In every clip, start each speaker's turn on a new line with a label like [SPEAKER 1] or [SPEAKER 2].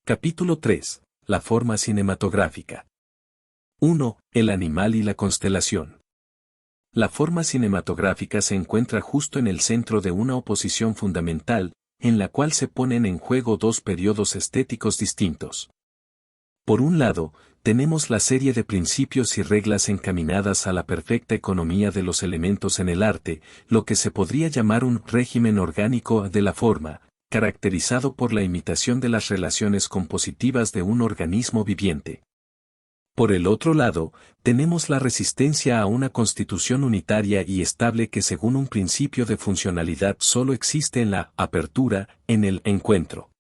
[SPEAKER 1] Capítulo 3. La forma cinematográfica. 1. El animal y la constelación. La forma cinematográfica se encuentra justo en el centro de una oposición fundamental, en la cual se ponen en juego dos periodos estéticos distintos. Por un lado, tenemos la serie de principios y reglas encaminadas a la perfecta economía de los elementos en el arte, lo que se podría llamar un régimen orgánico de la forma, caracterizado por la imitación de las relaciones compositivas de un organismo viviente. Por el otro lado, tenemos la resistencia a una constitución unitaria y estable que según un principio de funcionalidad solo existe en la apertura, en el encuentro.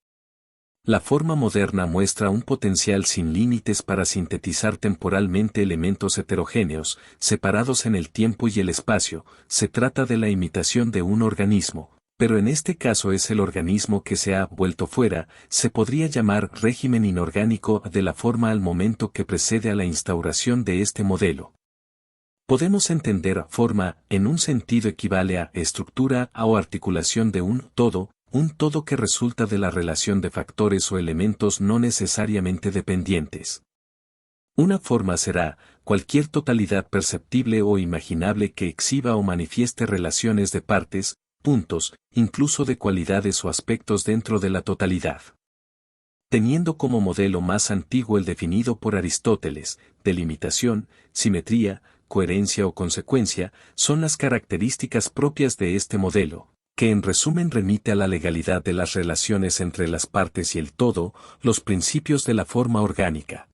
[SPEAKER 1] La forma moderna muestra un potencial sin límites para sintetizar temporalmente elementos heterogéneos, separados en el tiempo y el espacio. Se trata de la imitación de un organismo, pero en este caso es el organismo que se ha vuelto fuera. Se podría llamar régimen inorgánico de la forma al momento que precede a la instauración de este modelo. Podemos entender forma, en un sentido equivale a estructura o articulación de un todo que resulta de la relación de factores o elementos no necesariamente dependientes. Una forma será cualquier totalidad perceptible o imaginable que exhiba o manifieste relaciones de partes, puntos, incluso de cualidades o aspectos dentro de la totalidad. Teniendo como modelo más antiguo el definido por Aristóteles, delimitación, simetría, coherencia o consecuencia, son las características propias de este modelo, que en resumen remite a la legalidad de las relaciones entre las partes y el todo, los principios de la forma orgánica.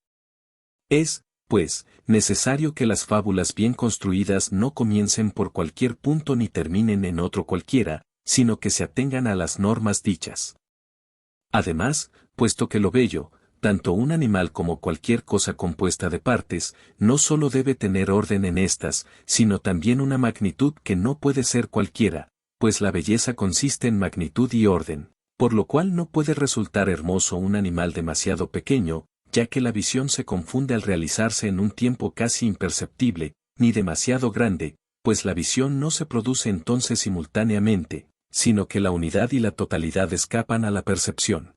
[SPEAKER 1] Es, pues, necesario que las fábulas bien construidas no comiencen por cualquier punto ni terminen en otro cualquiera, sino que se atengan a las normas dichas. Además, puesto que lo bello, tanto un animal como cualquier cosa compuesta de partes, no solo debe tener orden en estas, sino también una magnitud que no puede ser cualquiera, pues la belleza consiste en magnitud y orden, por lo cual no puede resultar hermoso un animal demasiado pequeño, ya que la visión se confunde al realizarse en un tiempo casi imperceptible, ni demasiado grande, pues la visión no se produce entonces simultáneamente, sino que la unidad y la totalidad escapan a la percepción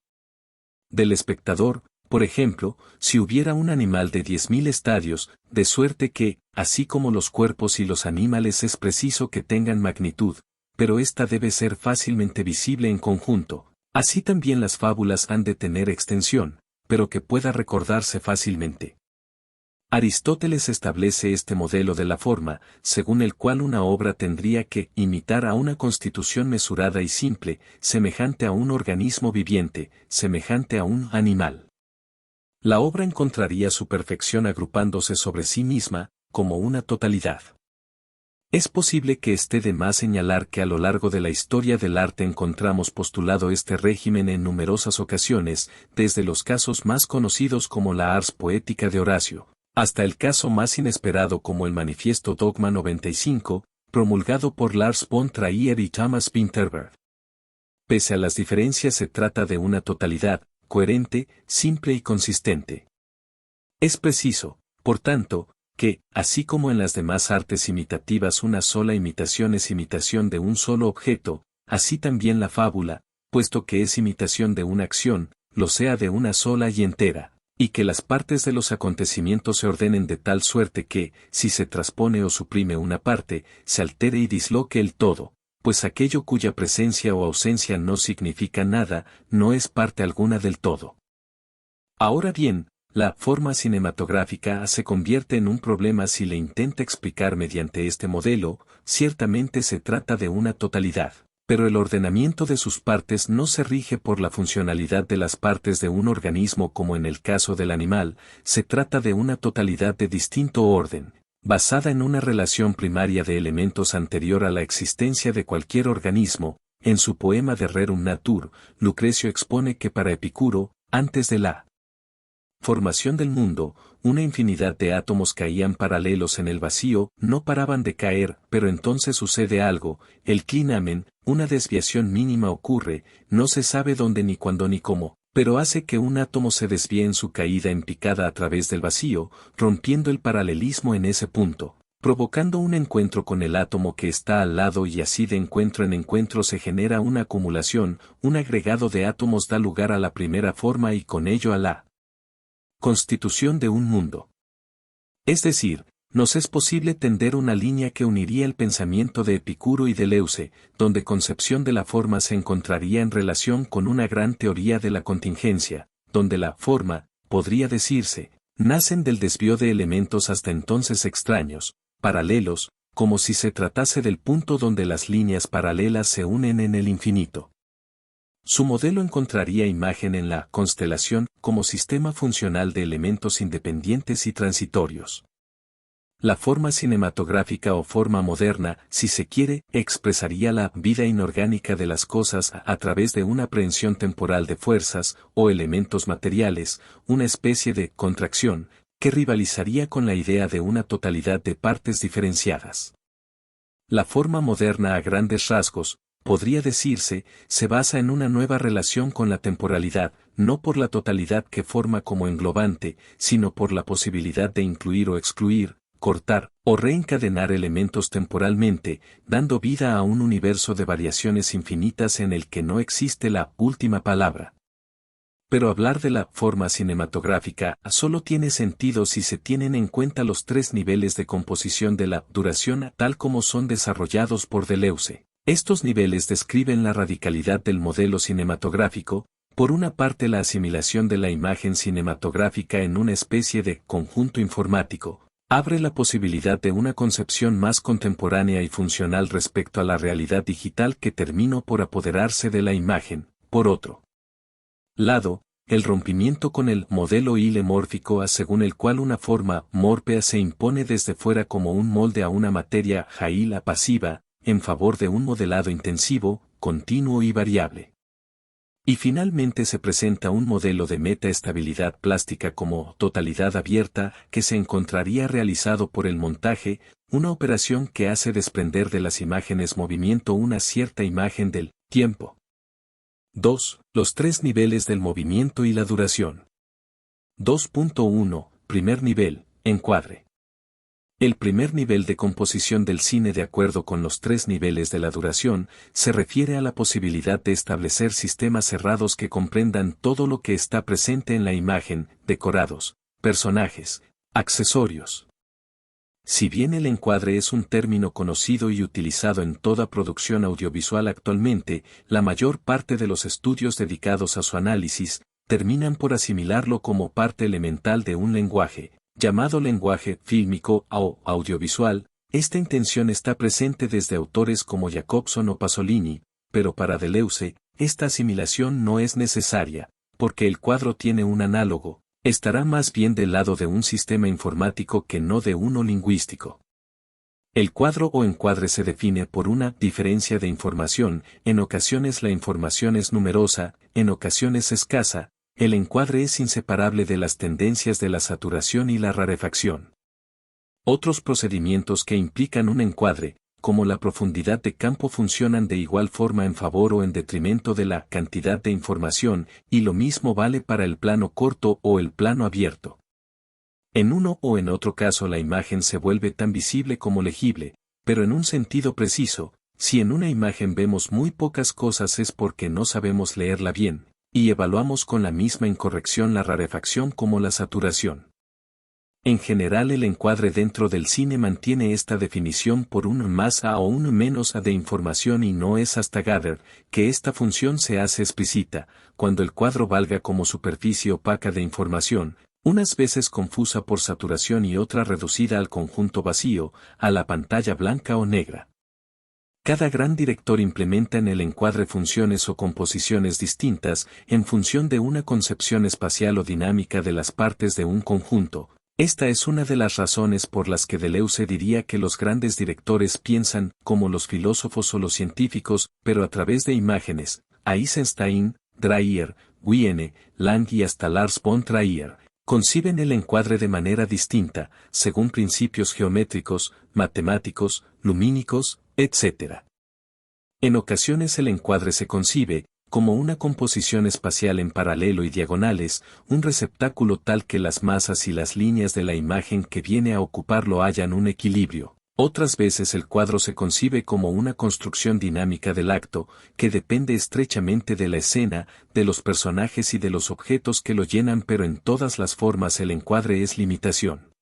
[SPEAKER 1] del espectador. Por ejemplo, si hubiera un animal de 10.000 estadios, de suerte que, así como los cuerpos y los animales es preciso que tengan magnitud, pero ésta debe ser fácilmente visible en conjunto, así también las fábulas han de tener extensión, pero que pueda recordarse fácilmente. Aristóteles establece este modelo de la forma, según el cual una obra tendría que imitar a una constitución mesurada y simple, semejante a un organismo viviente, semejante a un animal. La obra encontraría su perfección agrupándose sobre sí misma, como una totalidad. Es posible que esté de más señalar que a lo largo de la historia del arte encontramos postulado este régimen en numerosas ocasiones, desde los casos más conocidos como la Ars Poetica de Horacio, hasta el caso más inesperado como el Manifiesto Dogma 95, promulgado por Lars von Trier y Thomas Vinterberg. Pese a las diferencias se trata de una totalidad, coherente, simple y consistente. Es preciso, por tanto, que, así como en las demás artes imitativas una sola imitación es imitación de un solo objeto, así también la fábula, puesto que es imitación de una acción, lo sea de una sola y entera, y que las partes de los acontecimientos se ordenen de tal suerte que, si se traspone o suprime una parte, se altere y disloque el todo, pues aquello cuya presencia o ausencia no significa nada, no es parte alguna del todo. Ahora bien, la forma cinematográfica se convierte en un problema si le intenta explicar mediante este modelo. Ciertamente se trata de una totalidad, pero el ordenamiento de sus partes no se rige por la funcionalidad de las partes de un organismo como en el caso del animal, se trata de una totalidad de distinto orden, basada en una relación primaria de elementos anterior a la existencia de cualquier organismo. En su poema de Rerum Natur, Lucrecio expone que para Epicuro, antes de la formación del mundo, una infinidad de átomos caían paralelos en el vacío, no paraban de caer, pero entonces sucede algo, el clinamen, una desviación mínima ocurre, no se sabe dónde ni cuándo ni cómo, pero hace que un átomo se desvíe en su caída en picada a través del vacío, rompiendo el paralelismo en ese punto, provocando un encuentro con el átomo que está al lado, y así de encuentro en encuentro se genera una acumulación, un agregado de átomos da lugar a la primera forma y con ello a la constitución de un mundo. Es decir, nos es posible tender una línea que uniría el pensamiento de Epicuro y Deleuze, donde concepción de la forma se encontraría en relación con una gran teoría de la contingencia, donde la forma, podría decirse, nacen del desvío de elementos hasta entonces extraños, paralelos, como si se tratase del punto donde las líneas paralelas se unen en el infinito. Su modelo encontraría imagen en la constelación como sistema funcional de elementos independientes y transitorios. La forma cinematográfica o forma moderna, si se quiere, expresaría la vida inorgánica de las cosas a través de una aprehensión temporal de fuerzas o elementos materiales, una especie de contracción, que rivalizaría con la idea de una totalidad de partes diferenciadas. La forma moderna a grandes rasgos, podría decirse, se basa en una nueva relación con la temporalidad, no por la totalidad que forma como englobante, sino por la posibilidad de incluir o excluir, cortar o reencadenar elementos temporalmente, dando vida a un universo de variaciones infinitas en el que no existe la última palabra. Pero hablar de la forma cinematográfica solo tiene sentido si se tienen en cuenta los tres niveles de composición de la duración tal como son desarrollados por Deleuze. Estos niveles describen la radicalidad del modelo cinematográfico, por una parte la asimilación de la imagen cinematográfica en una especie de conjunto informático, abre la posibilidad de una concepción más contemporánea y funcional respecto a la realidad digital que terminó por apoderarse de la imagen, por otro lado, el rompimiento con el modelo ilemórfico según el cual una forma mórpea se impone desde fuera como un molde a una materia jaila pasiva, en favor de un modelado intensivo, continuo y variable. Y finalmente se presenta un modelo de metaestabilidad plástica como totalidad abierta que se encontraría realizado por el montaje, una operación que hace desprender de las imágenes movimiento una cierta imagen del tiempo. 2. Los tres niveles del movimiento y la duración. 2.1. Primer nivel, encuadre. El primer nivel de composición del cine, de acuerdo con los tres niveles de la duración, se refiere a la posibilidad de establecer sistemas cerrados que comprendan todo lo que está presente en la imagen, decorados, personajes, accesorios. Si bien el encuadre es un término conocido y utilizado en toda producción audiovisual actualmente, la mayor parte de los estudios dedicados a su análisis terminan por asimilarlo como parte elemental de un lenguaje, llamado lenguaje fílmico o audiovisual. Esta intención está presente desde autores como Jacobson o Pasolini, pero para Deleuze, esta asimilación no es necesaria, porque el cuadro tiene un análogo, estará más bien del lado de un sistema informático que no de uno lingüístico. El cuadro o encuadre se define por una diferencia de información, en ocasiones la información es numerosa, en ocasiones escasa. El encuadre es inseparable de las tendencias de la saturación y la rarefacción. Otros procedimientos que implican un encuadre, como la profundidad de campo, funcionan de igual forma en favor o en detrimento de la cantidad de información, y lo mismo vale para el plano corto o el plano abierto. En uno o en otro caso la imagen se vuelve tan visible como legible, pero en un sentido preciso, si en una imagen vemos muy pocas cosas es porque no sabemos leerla bien, y evaluamos con la misma incorrección la rarefacción como la saturación. En general el encuadre dentro del cine mantiene esta definición por un más o un menos de información, y no es hasta Gader que esta función se hace explícita, cuando el cuadro valga como superficie opaca de información, unas veces confusa por saturación y otra reducida al conjunto vacío, a la pantalla blanca o negra. Cada gran director implementa en el encuadre funciones o composiciones distintas en función de una concepción espacial o dinámica de las partes de un conjunto. Esta es una de las razones por las que Deleuze diría que los grandes directores piensan como los filósofos o los científicos, pero a través de imágenes. Eisenstein, Dreyer, Wiene, Lang y hasta Lars von Trier conciben el encuadre de manera distinta, según principios geométricos, matemáticos, lumínicos, etc. En ocasiones el encuadre se concibe, como una composición espacial en paralelo y diagonales, un receptáculo tal que las masas y las líneas de la imagen que viene a ocuparlo hallan un equilibrio. Otras veces el cuadro se concibe como una construcción dinámica del acto, que depende estrechamente de la escena, de los personajes y de los objetos que lo llenan, pero en todas las formas el encuadre es limitación.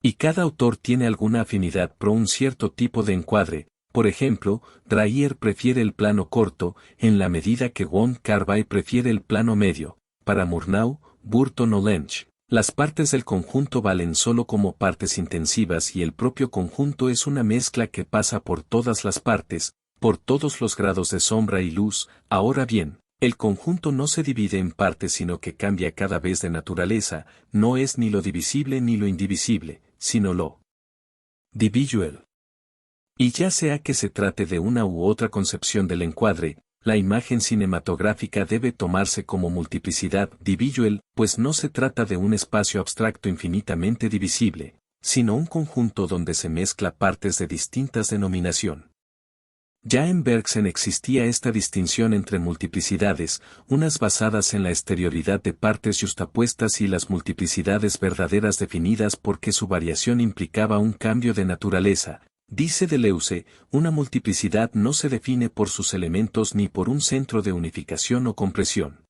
[SPEAKER 1] Y cada autor tiene alguna afinidad pro un cierto tipo de encuadre. Por ejemplo, Dreyer prefiere el plano corto, en la medida que Wong Kar-wai prefiere el plano medio. Para Murnau, Burton o Lynch, las partes del conjunto valen solo como partes intensivas y el propio conjunto es una mezcla que pasa por todas las partes, por todos los grados de sombra y luz. Ahora bien, el conjunto no se divide en partes sino que cambia cada vez de naturaleza, no es ni lo divisible ni lo indivisible, sino lo divisual. Y ya sea que se trate de una u otra concepción del encuadre, la imagen cinematográfica debe tomarse como multiplicidad divisual, pues no se trata de un espacio abstracto infinitamente divisible, sino un conjunto donde se mezcla partes de distintas denominación. Ya en Bergson existía esta distinción entre multiplicidades, unas basadas en la exterioridad de partes yuxtapuestas y las multiplicidades verdaderas definidas porque su variación implicaba un cambio de naturaleza. Dice Deleuze, una multiplicidad no se define por sus elementos ni por un centro de unificación o compresión.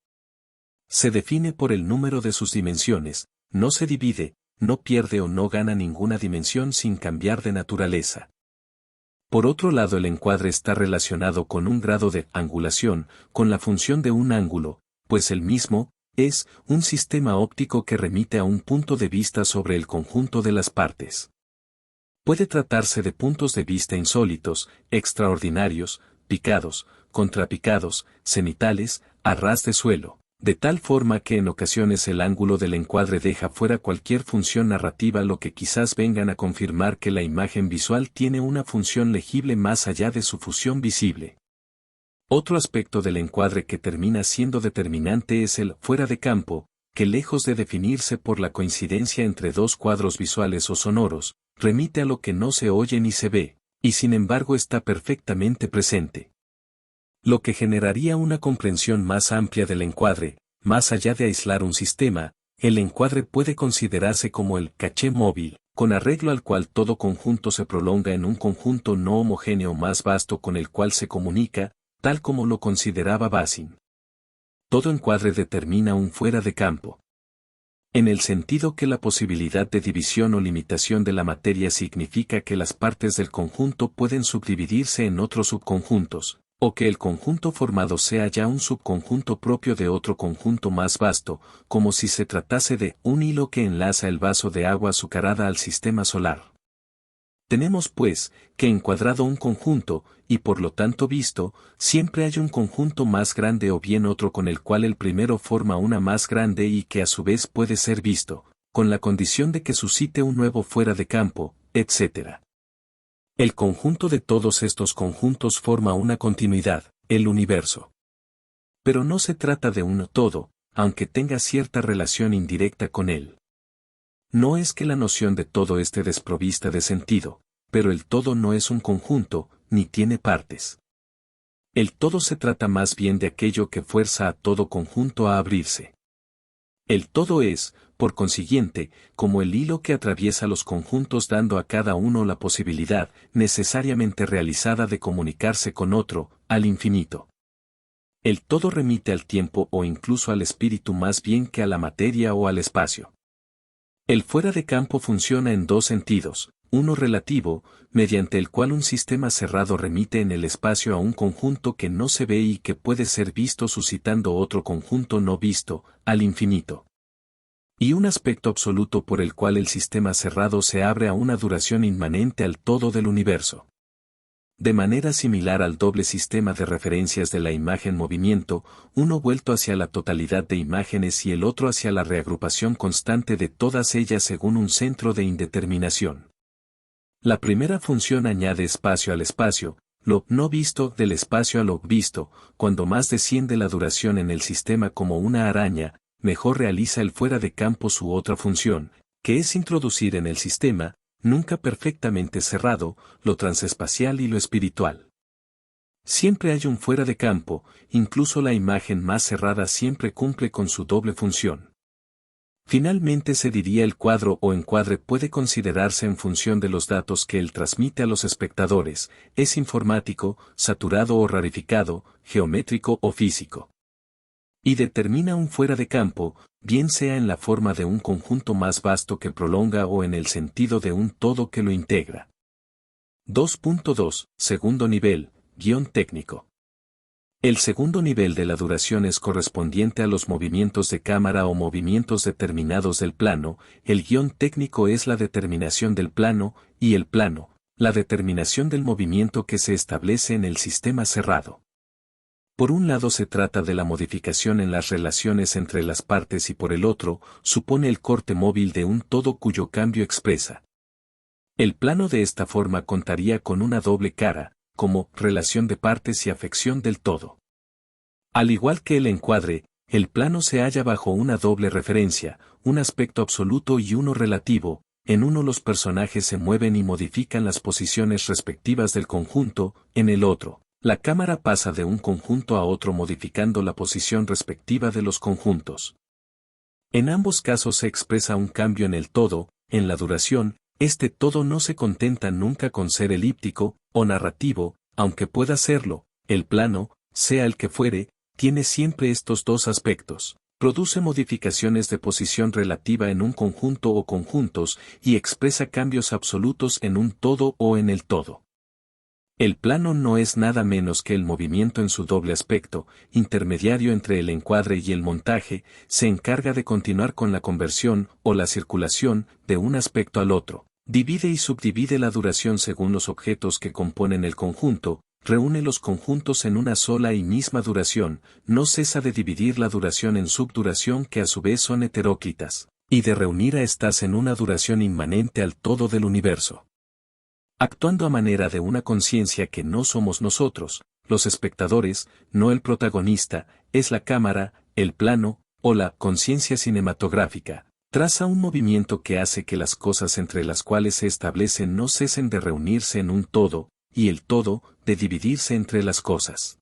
[SPEAKER 1] Se define por el número de sus dimensiones, no se divide, no pierde o no gana ninguna dimensión sin cambiar de naturaleza. Por otro lado, el encuadre está relacionado con un grado de angulación, con la función de un ángulo, pues el mismo es un sistema óptico que remite a un punto de vista sobre el conjunto de las partes. Puede tratarse de puntos de vista insólitos, extraordinarios, picados, contrapicados, cenitales, a ras de suelo, de tal forma que en ocasiones el ángulo del encuadre deja fuera cualquier función narrativa, lo que quizás vengan a confirmar que la imagen visual tiene una función legible más allá de su fusión visible. Otro aspecto del encuadre que termina siendo determinante es el fuera de campo, que lejos de definirse por la coincidencia entre dos cuadros visuales o sonoros, remite a lo que no se oye ni se ve, y sin embargo está perfectamente presente. Lo que generaría una comprensión más amplia del encuadre, más allá de aislar un sistema, el encuadre puede considerarse como el caché móvil, con arreglo al cual todo conjunto se prolonga en un conjunto no homogéneo más vasto con el cual se comunica, tal como lo consideraba Bazin. Todo encuadre determina un fuera de campo. En el sentido que la posibilidad de división o limitación de la materia significa que las partes del conjunto pueden subdividirse en otros subconjuntos, o que el conjunto formado sea ya un subconjunto propio de otro conjunto más vasto, como si se tratase de un hilo que enlaza el vaso de agua azucarada al sistema solar. Tenemos pues, que encuadrado un conjunto, y por lo tanto visto, siempre hay un conjunto más grande o bien otro con el cual el primero forma una más grande y que a su vez puede ser visto, con la condición de que suscite un nuevo fuera de campo, etc. El conjunto de todos estos conjuntos forma una continuidad, el universo. Pero no se trata de uno todo, aunque tenga cierta relación indirecta con él. No es que la noción de todo esté desprovista de sentido, pero el todo no es un conjunto, ni tiene partes. El todo se trata más bien de aquello que fuerza a todo conjunto a abrirse. El todo es, por consiguiente, como el hilo que atraviesa los conjuntos dando a cada uno la posibilidad, necesariamente realizada de comunicarse con otro, al infinito. El todo remite al tiempo o incluso al espíritu más bien que a la materia o al espacio. El fuera de campo funciona en dos sentidos, uno relativo, mediante el cual un sistema cerrado remite en el espacio a un conjunto que no se ve y que puede ser visto suscitando otro conjunto no visto, al infinito. Y un aspecto absoluto por el cual el sistema cerrado se abre a una duración inmanente al todo del universo. De manera similar al doble sistema de referencias de la imagen-movimiento, uno vuelto hacia la totalidad de imágenes y el otro hacia la reagrupación constante de todas ellas según un centro de indeterminación. La primera función añade espacio al espacio, lo no visto del espacio a lo visto, cuando más desciende la duración en el sistema como una araña, mejor realiza el fuera de campo su otra función, que es introducir en el sistema, nunca perfectamente cerrado, lo transespacial y lo espiritual. Siempre hay un fuera de campo, incluso la imagen más cerrada siempre cumple con su doble función. Finalmente se diría el cuadro o encuadre puede considerarse en función de los datos que él transmite a los espectadores, es informático, saturado o rarificado, geométrico o físico. Y determina un fuera de campo, bien sea en la forma de un conjunto más vasto que prolonga o en el sentido de un todo que lo integra. 2.2. Segundo nivel, guión técnico. El segundo nivel de la duración es correspondiente a los movimientos de cámara o movimientos determinados del plano, el guión técnico es la determinación del plano, y el plano, la determinación del movimiento que se establece en el sistema cerrado. Por un lado se trata de la modificación en las relaciones entre las partes y por el otro, supone el corte móvil de un todo cuyo cambio expresa. El plano de esta forma contaría con una doble cara, como relación de partes y afección del todo. Al igual que el encuadre, el plano se halla bajo una doble referencia, un aspecto absoluto y uno relativo, en uno los personajes se mueven y modifican las posiciones respectivas del conjunto, en el otro, la cámara pasa de un conjunto a otro modificando la posición respectiva de los conjuntos. En ambos casos se expresa un cambio en el todo, en la duración, este todo no se contenta nunca con ser elíptico, o narrativo, aunque pueda serlo, el plano, sea el que fuere, tiene siempre estos dos aspectos, produce modificaciones de posición relativa en un conjunto o conjuntos, y expresa cambios absolutos en un todo o en el todo. El plano no es nada menos que el movimiento en su doble aspecto, intermediario entre el encuadre y el montaje, se encarga de continuar con la conversión o la circulación de un aspecto al otro. Divide y subdivide la duración según los objetos que componen el conjunto, reúne los conjuntos en una sola y misma duración, no cesa de dividir la duración en subduración que a su vez son heteróclitas, y de reunir a estas en una duración inmanente al todo del universo. Actuando a manera de una conciencia que no somos nosotros, los espectadores, no el protagonista, es la cámara, el plano, o la conciencia cinematográfica. Traza un movimiento que hace que las cosas entre las cuales se establecen no cesen de reunirse en un todo, y el todo, de dividirse entre las cosas.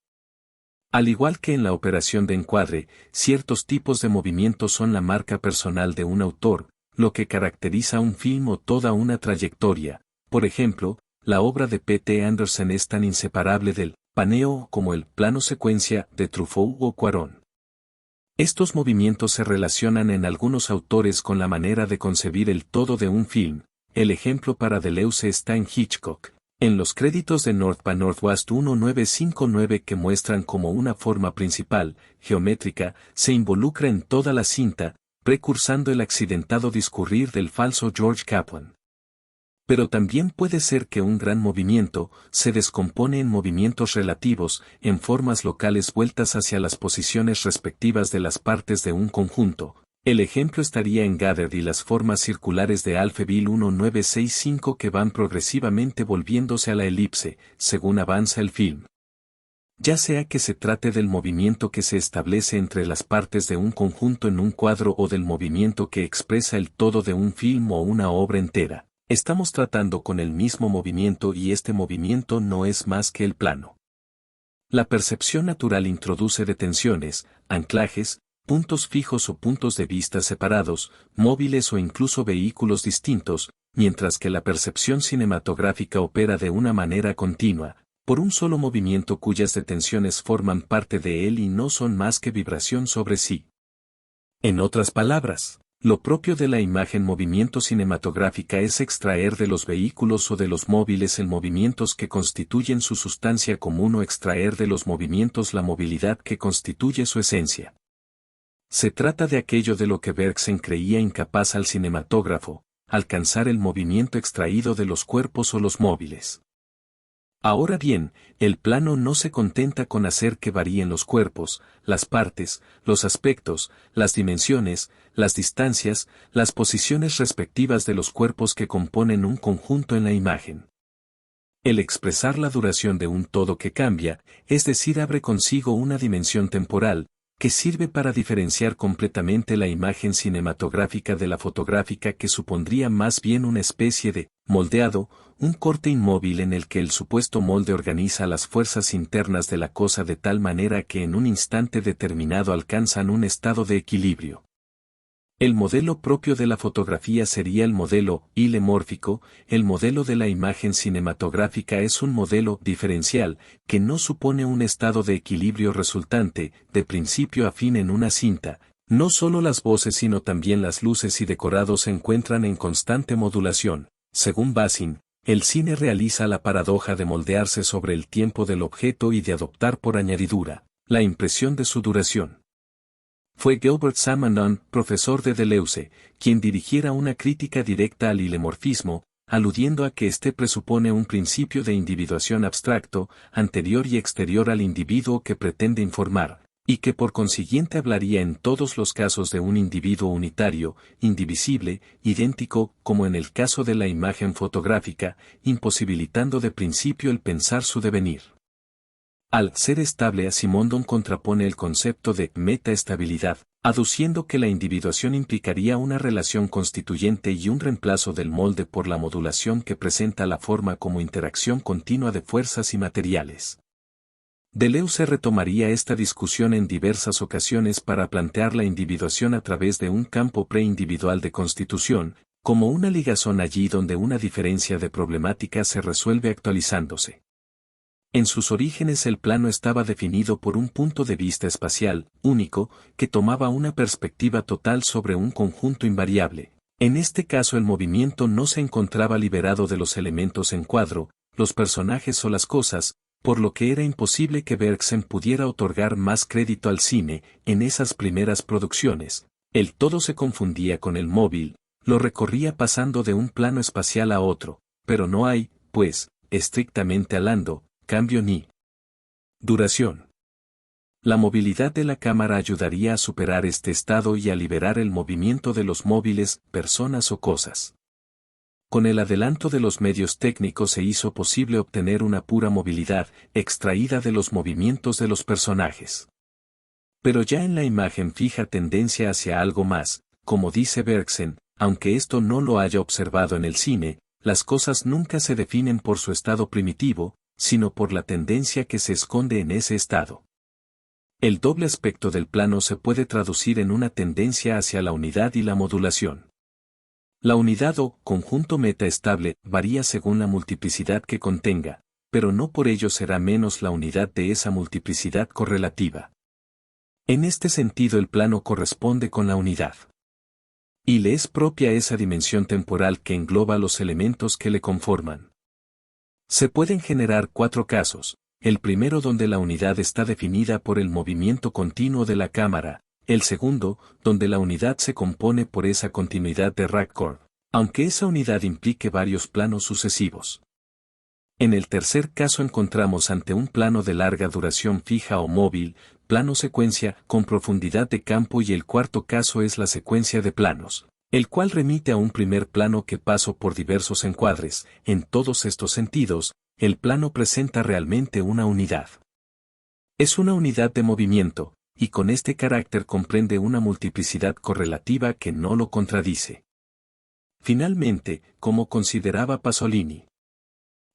[SPEAKER 1] Al igual que en la operación de encuadre, ciertos tipos de movimientos son la marca personal de un autor, lo que caracteriza un film o toda una trayectoria. Por ejemplo, la obra de P.T. Anderson es tan inseparable del paneo como el plano secuencia de Truffaut o Cuarón. Estos movimientos se relacionan en algunos autores con la manera de concebir el todo de un film. El ejemplo para Deleuze está en Hitchcock, en los créditos de North by Northwest 1959 que muestran como una forma principal, geométrica, se involucra en toda la cinta, precursando el accidentado discurrir del falso George Kaplan. Pero también puede ser que un gran movimiento se descompone en movimientos relativos, en formas locales vueltas hacia las posiciones respectivas de las partes de un conjunto. El ejemplo estaría en Gathered y las formas circulares de Alphaville 1965 que van progresivamente volviéndose a la elipse, según avanza el film. Ya sea que se trate del movimiento que se establece entre las partes de un conjunto en un cuadro o del movimiento que expresa el todo de un film o una obra entera. Estamos tratando con el mismo movimiento y este movimiento no es más que el plano. La percepción natural introduce detenciones, anclajes, puntos fijos o puntos de vista separados, móviles o incluso vehículos distintos, mientras que la percepción cinematográfica opera de una manera continua, por un solo movimiento cuyas detenciones forman parte de él y no son más que vibración sobre sí. En otras palabras, lo propio de la imagen movimiento cinematográfica es extraer de los vehículos o de los móviles en movimientos que constituyen su sustancia común o extraer de los movimientos la movilidad que constituye su esencia. Se trata de aquello de lo que Bergson creía incapaz al cinematógrafo, alcanzar el movimiento extraído de los cuerpos o los móviles. Ahora bien, el plano no se contenta con hacer que varíen los cuerpos, las partes, los aspectos, las dimensiones, las distancias, las posiciones respectivas de los cuerpos que componen un conjunto en la imagen. El expresar la duración de un todo que cambia, es decir, abre consigo una dimensión temporal, que sirve para diferenciar completamente la imagen cinematográfica de la fotográfica, que supondría más bien una especie de moldeado, un corte inmóvil en el que el supuesto molde organiza las fuerzas internas de la cosa de tal manera que en un instante determinado alcanzan un estado de equilibrio. El modelo propio de la fotografía sería el modelo hilemórfico. El modelo de la imagen cinematográfica es un modelo diferencial, que no supone un estado de equilibrio resultante, de principio a fin en una cinta. No solo las voces sino también las luces y decorados se encuentran en constante modulación. Según Bazin, el cine realiza la paradoja de moldearse sobre el tiempo del objeto y de adoptar por añadidura la impresión de su duración. Fue Gilbert Samanon, profesor de Deleuze, quien dirigiera una crítica directa al hilemorfismo, aludiendo a que éste presupone un principio de individuación abstracto, anterior y exterior al individuo que pretende informar, y que por consiguiente hablaría en todos los casos de un individuo unitario, indivisible, idéntico, como en el caso de la imagen fotográfica, imposibilitando de principio el pensar su devenir. Al ser estable, Simondon contrapone el concepto de metaestabilidad, aduciendo que la individuación implicaría una relación constituyente y un reemplazo del molde por la modulación que presenta la forma como interacción continua de fuerzas y materiales. Deleuze retomaría esta discusión en diversas ocasiones para plantear la individuación a través de un campo preindividual de constitución, como una ligazón allí donde una diferencia de problemática se resuelve actualizándose. En sus orígenes el plano estaba definido por un punto de vista espacial, único, que tomaba una perspectiva total sobre un conjunto invariable. En este caso el movimiento no se encontraba liberado de los elementos en cuadro, los personajes o las cosas, por lo que era imposible que Bergson pudiera otorgar más crédito al cine. En esas primeras producciones, el todo se confundía con el móvil, lo recorría pasando de un plano espacial a otro, pero no hay, pues, estrictamente hablando, cambio ni duración. La movilidad de la cámara ayudaría a superar este estado y a liberar el movimiento de los móviles, personas o cosas. Con el adelanto de los medios técnicos se hizo posible obtener una pura movilidad, extraída de los movimientos de los personajes. Pero ya en la imagen fija tendencia hacia algo más, como dice Bergson, aunque esto no lo haya observado en el cine, las cosas nunca se definen por su estado primitivo, sino por la tendencia que se esconde en ese estado. El doble aspecto del plano se puede traducir en una tendencia hacia la unidad y la modulación. La unidad o conjunto metaestable varía según la multiplicidad que contenga, pero no por ello será menos la unidad de esa multiplicidad correlativa. En este sentido el plano corresponde con la unidad. Y le es propia esa dimensión temporal que engloba los elementos que le conforman. Se pueden generar 4 casos: el primero donde la unidad está definida por el movimiento continuo de la cámara, el segundo, donde la unidad se compone por esa continuidad de ragcord, aunque esa unidad implique varios planos sucesivos. En el tercer caso encontramos ante un plano de larga duración fija o móvil, plano secuencia con profundidad de campo, y el cuarto caso es la secuencia de planos, el cual remite a un primer plano que pasó por diversos encuadres. En todos estos sentidos, el plano presenta realmente una unidad. Es una unidad de movimiento, y con este carácter comprende una multiplicidad correlativa que no lo contradice. Finalmente, como consideraba Pasolini,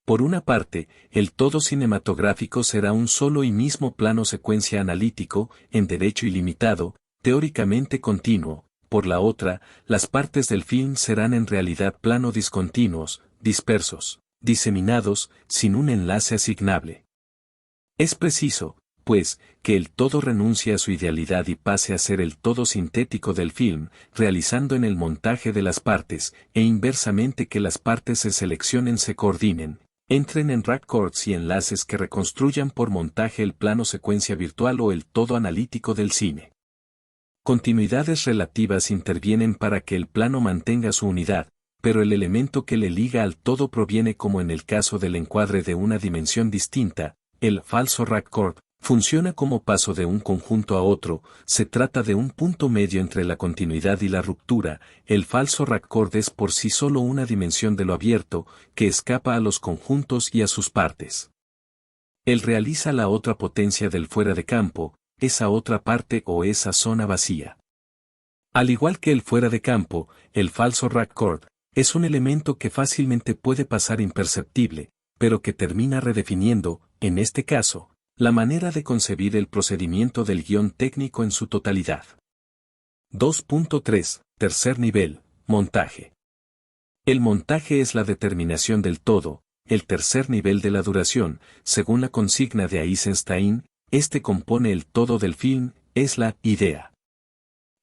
[SPEAKER 1] por una parte, el todo cinematográfico será un solo y mismo plano secuencia analítico, en derecho ilimitado, teóricamente continuo. Por la otra, las partes del film serán en realidad plano discontinuos, dispersos, diseminados, sin un enlace asignable. Es preciso, pues, que el todo renuncie a su idealidad y pase a ser el todo sintético del film, realizando en el montaje de las partes, e inversamente que las partes se seleccionen, se coordinen, entren en ragcords y enlaces que reconstruyan por montaje el plano secuencia virtual o el todo analítico del cine. Continuidades relativas intervienen para que el plano mantenga su unidad, pero el elemento que le liga al todo proviene, como en el caso del encuadre, de una dimensión distinta. El falso ragcord funciona como paso de un conjunto a otro. Se trata de un punto medio entre la continuidad y la ruptura. El falso ragcord es por sí solo una dimensión de lo abierto, que escapa a los conjuntos y a sus partes. Él realiza la otra potencia del fuera de campo, esa otra parte o esa zona vacía. Al igual que el fuera de campo, el falso ragcord es un elemento que fácilmente puede pasar imperceptible, pero que termina redefiniendo, en este caso, la manera de concebir el procedimiento del guión técnico en su totalidad. 2.3. Tercer nivel, montaje. El montaje es la determinación del todo, el tercer nivel de la duración, según la consigna de Eisenstein, este compone el todo del film, es la idea.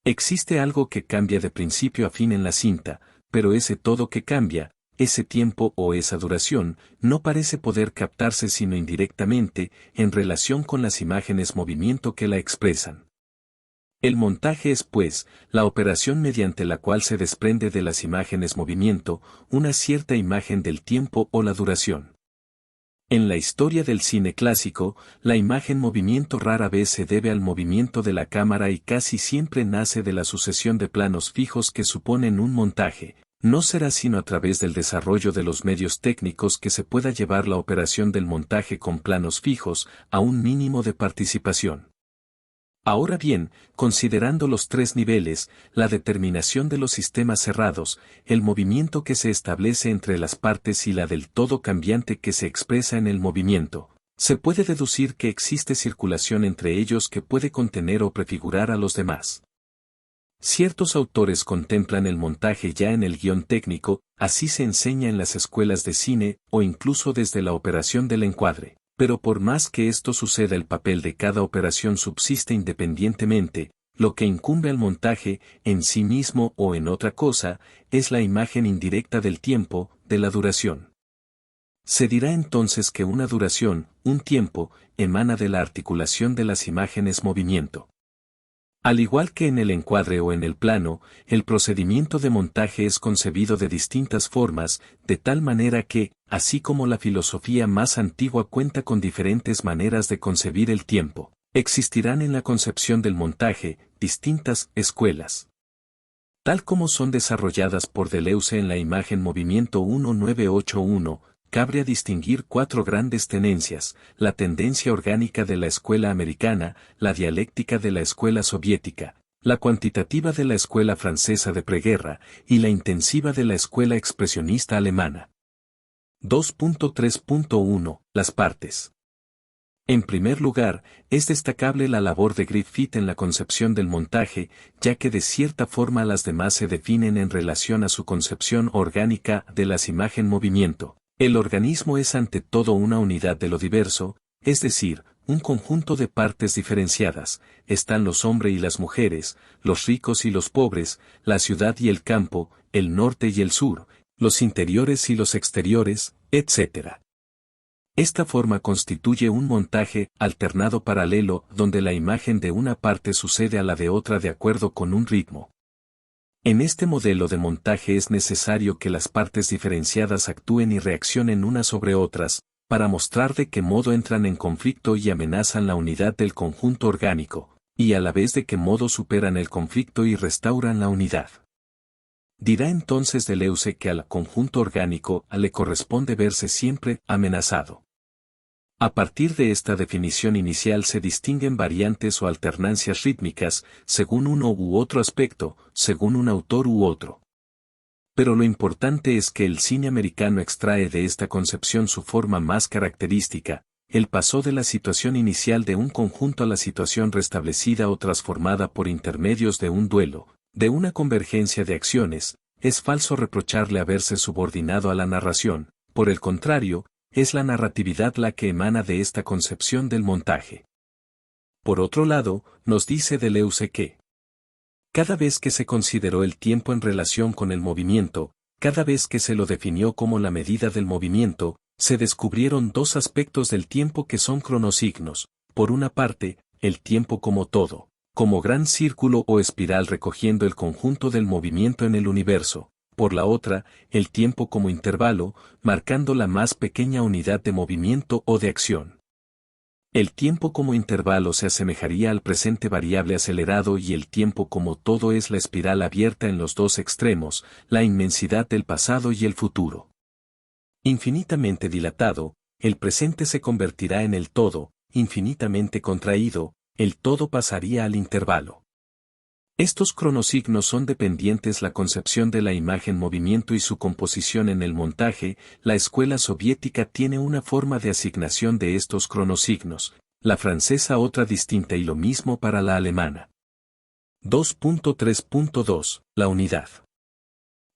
[SPEAKER 1] Existe algo que cambia de principio a fin en la cinta, pero ese todo que cambia, ese tiempo o esa duración, no parece poder captarse sino indirectamente, en relación con las imágenes movimiento que la expresan. El montaje es, pues, la operación mediante la cual se desprende de las imágenes movimiento, una cierta imagen del tiempo o la duración. En la historia del cine clásico, la imagen movimiento rara vez se debe al movimiento de la cámara y casi siempre nace de la sucesión de planos fijos que suponen un montaje. No será sino a través del desarrollo de los medios técnicos que se pueda llevar la operación del montaje con planos fijos a un mínimo de participación. Ahora bien, considerando los tres niveles, la determinación de los sistemas cerrados, el movimiento que se establece entre las partes y la del todo cambiante que se expresa en el movimiento, se puede deducir que existe circulación entre ellos que puede contener o prefigurar a los demás. Ciertos autores contemplan el montaje ya en el guión técnico, así se enseña en las escuelas de cine o incluso desde la operación del encuadre. Pero por más que esto suceda, el papel de cada operación subsiste independientemente, lo que incumbe al montaje, en sí mismo o en otra cosa, es la imagen indirecta del tiempo, de la duración. Se dirá entonces que una duración, un tiempo, emana de la articulación de las imágenes movimiento. Al igual que en el encuadre o en el plano, el procedimiento de montaje es concebido de distintas formas, de tal manera que, así como la filosofía más antigua cuenta con diferentes maneras de concebir el tiempo, existirán en la concepción del montaje distintas escuelas. Tal como son desarrolladas por Deleuze en la imagen Movimiento 1981, cabría distinguir cuatro grandes tendencias: la tendencia orgánica de la escuela americana, la dialéctica de la escuela soviética, la cuantitativa de la escuela francesa de preguerra, y la intensiva de la escuela expresionista alemana. 2.3.1. Las partes. En primer lugar, es destacable la labor de Griffith en la concepción del montaje, ya que de cierta forma las demás se definen en relación a su concepción orgánica de las imagen-movimiento. El organismo es ante todo una unidad de lo diverso, es decir, un conjunto de partes diferenciadas. Están los hombres y las mujeres, los ricos y los pobres, la ciudad y el campo, el norte y el sur, los interiores y los exteriores, etc. Esta forma constituye un montaje alternado paralelo donde la imagen de una parte sucede a la de otra de acuerdo con un ritmo. En este modelo de montaje es necesario que las partes diferenciadas actúen y reaccionen unas sobre otras, para mostrar de qué modo entran en conflicto y amenazan la unidad del conjunto orgánico, y a la vez de qué modo superan el conflicto y restauran la unidad. Dirá entonces Deleuze que al conjunto orgánico le corresponde verse siempre amenazado. A partir de esta definición inicial se distinguen variantes o alternancias rítmicas, según uno u otro aspecto, según un autor u otro. Pero lo importante es que el cine americano extrae de esta concepción su forma más característica, el paso de la situación inicial de un conjunto a la situación restablecida o transformada por intermedios de un duelo, de una convergencia de acciones. Es falso reprocharle haberse subordinado a la narración, por el contrario, es la narratividad la que emana de esta concepción del montaje. Por otro lado, nos dice Deleuze que cada vez que se consideró el tiempo en relación con el movimiento, cada vez que se lo definió como la medida del movimiento, se descubrieron dos aspectos del tiempo que son cronosignos: por una parte, el tiempo como todo, como gran círculo o espiral recogiendo el conjunto del movimiento en el universo; por la otra, el tiempo como intervalo, marcando la más pequeña unidad de movimiento o de acción. El tiempo como intervalo se asemejaría al presente variable acelerado y el tiempo como todo es la espiral abierta en los dos extremos, la inmensidad del pasado y el futuro. Infinitamente dilatado, el presente se convertirá en el todo, infinitamente contraído, el todo pasaría al intervalo. Estos cronosignos son dependientes la concepción de la imagen movimiento y su composición en el montaje. La escuela soviética tiene una forma de asignación de estos cronosignos, la francesa otra distinta y lo mismo para la alemana. 2.3.2 La unidad.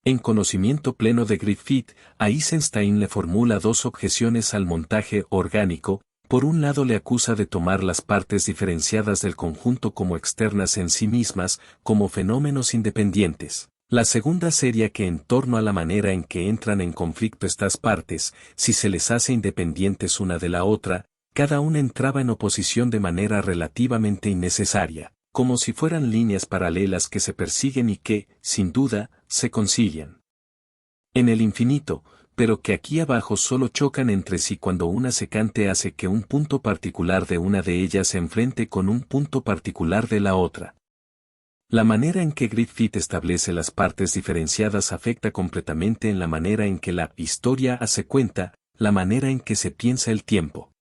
[SPEAKER 1] En conocimiento pleno de Griffith, Eisenstein le formula dos objeciones al montaje orgánico. Por un lado le acusa de tomar las partes diferenciadas del conjunto como externas en sí mismas, como fenómenos independientes. La segunda sería que en torno a la manera en que entran en conflicto estas partes, si se les hace independientes una de la otra, cada una entraba en oposición de manera relativamente innecesaria, como si fueran líneas paralelas que se persiguen y que, sin duda, se concilian en el infinito, pero que aquí abajo solo chocan entre sí cuando una secante hace que un punto particular de una de ellas se enfrente con un punto particular de la otra. La manera en que Griffith establece las partes diferenciadas afecta completamente en la manera en que la historia hace cuenta, la manera en que se piensa el tiempo.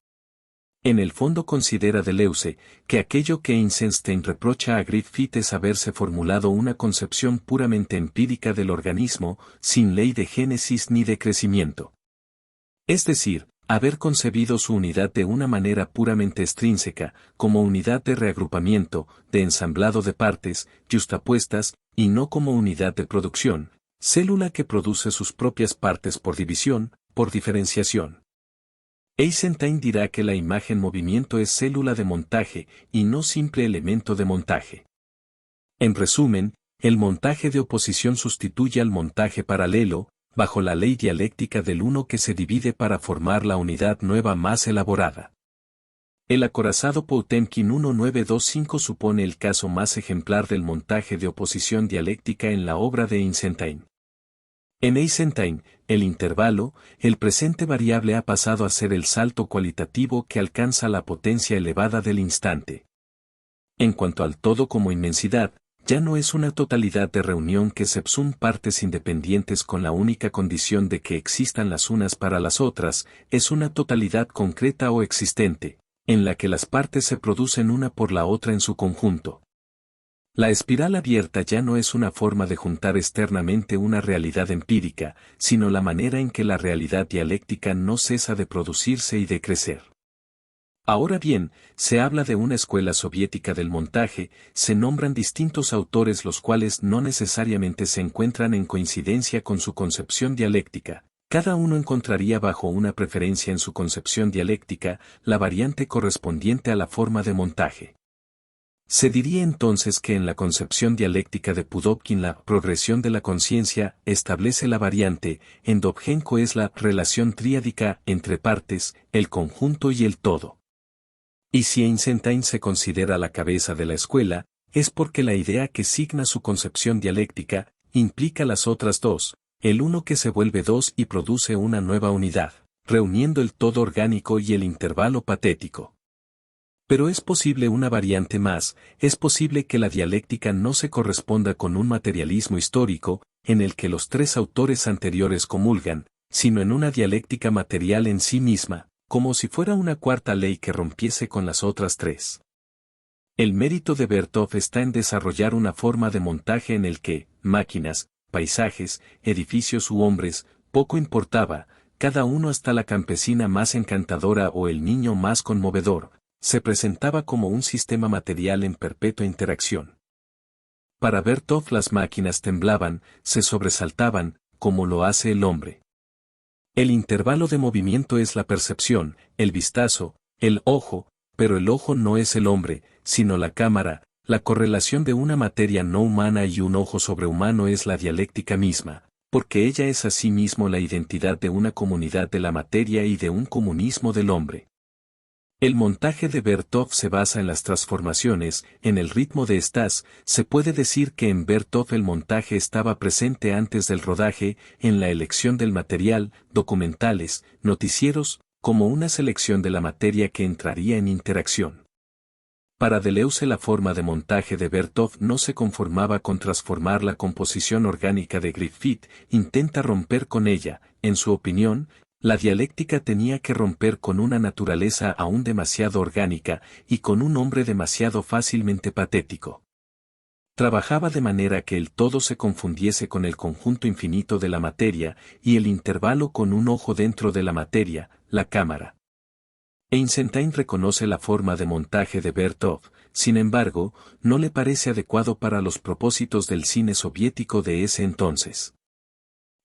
[SPEAKER 1] En el fondo considera Deleuze que aquello que Eisenstein reprocha a Griffith es haberse formulado una concepción puramente empírica del organismo, sin ley de génesis ni de crecimiento. Es decir, haber concebido su unidad de una manera puramente extrínseca, como unidad de reagrupamiento, de ensamblado de partes, yuxtapuestas, y no como unidad de producción, célula que produce sus propias partes por división, por diferenciación. Eisenstein dirá que la imagen movimiento es célula de montaje y no simple elemento de montaje. En resumen, el montaje de oposición sustituye al montaje paralelo, bajo la ley dialéctica del uno que se divide para formar la unidad nueva más elaborada. El acorazado Potemkin 1925 supone el caso más ejemplar del montaje de oposición dialéctica en la obra de Eisenstein. En Eisenstein, el intervalo, el presente variable ha pasado a ser el salto cualitativo que alcanza la potencia elevada del instante. En cuanto al todo como inmensidad, ya no es una totalidad de reunión que subsume partes independientes con la única condición de que existan las unas para las otras, es una totalidad concreta o existente, en la que las partes se producen una por la otra en su conjunto. La espiral abierta ya no es una forma de juntar externamente una realidad empírica, sino la manera en que la realidad dialéctica no cesa de producirse y de crecer. Ahora bien, se habla de una escuela soviética del montaje, se nombran distintos autores los cuales no necesariamente se encuentran en coincidencia con su concepción dialéctica. Cada uno encontraría bajo una preferencia en su concepción dialéctica la variante correspondiente a la forma de montaje. Se diría entonces que en la concepción dialéctica de Pudovkin la progresión de la conciencia establece la variante, en Dovzhenko es la relación triádica entre partes, el conjunto y el todo. Y si Eisenstein se considera la cabeza de la escuela, es porque la idea que signa su concepción dialéctica implica las otras dos, el uno que se vuelve dos y produce una nueva unidad, reuniendo el todo orgánico y el intervalo patético. Pero es posible una variante más, es posible que la dialéctica no se corresponda con un materialismo histórico, en el que los tres autores anteriores comulgan, sino en una dialéctica material en sí misma, como si fuera una cuarta ley que rompiese con las otras tres. El mérito de Bertov está en desarrollar una forma de montaje en el que, máquinas, paisajes, edificios u hombres, poco importaba, cada uno hasta la campesina más encantadora o el niño más conmovedor, se presentaba como un sistema material en perpetua interacción. Para Bertov las máquinas temblaban, se sobresaltaban, como lo hace el hombre. El intervalo de movimiento es la percepción, el vistazo, el ojo, pero el ojo no es el hombre, sino la cámara, la correlación de una materia no humana y un ojo sobrehumano es la dialéctica misma, porque ella es asimismo la identidad de una comunidad de la materia y de un comunismo del hombre. El montaje de Bertov se basa en las transformaciones, en el ritmo de estas, se puede decir que en Bertov el montaje estaba presente antes del rodaje, en la elección del material, documentales, noticieros, como una selección de la materia que entraría en interacción. Para Deleuze la forma de montaje de Bertov no se conformaba con transformar la composición orgánica de Griffith, intenta romper con ella, en su opinión, La dialéctica tenía que romper con una naturaleza aún demasiado orgánica y con un hombre demasiado fácilmente patético. Trabajaba de manera que el todo se confundiese con el conjunto infinito de la materia y el intervalo con un ojo dentro de la materia, la cámara. Eisenstein reconoce la forma de montaje de Bertov, sin embargo, no le parece adecuado para los propósitos del cine soviético de ese entonces.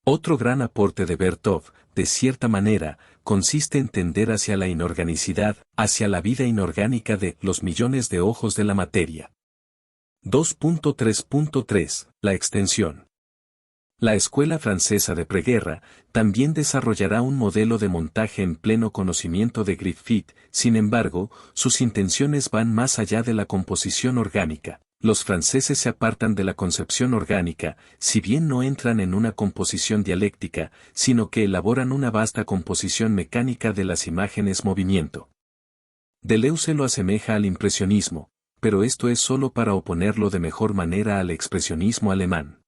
[SPEAKER 1] Otro gran aporte de Bertov, de cierta manera, consiste en tender hacia la inorganicidad, hacia la vida inorgánica de los millones de ojos de la materia. 2.3.3 La extensión. La escuela francesa de preguerra también desarrollará un modelo de montaje en pleno conocimiento de Griffith, sin embargo, sus intenciones van más allá de la composición orgánica. Los franceses se apartan de la concepción orgánica, si bien no entran en una composición dialéctica, sino que elaboran una vasta composición mecánica de las imágenes movimiento. Deleuze lo asemeja al impresionismo, pero esto es solo para oponerlo de mejor manera al expresionismo alemán.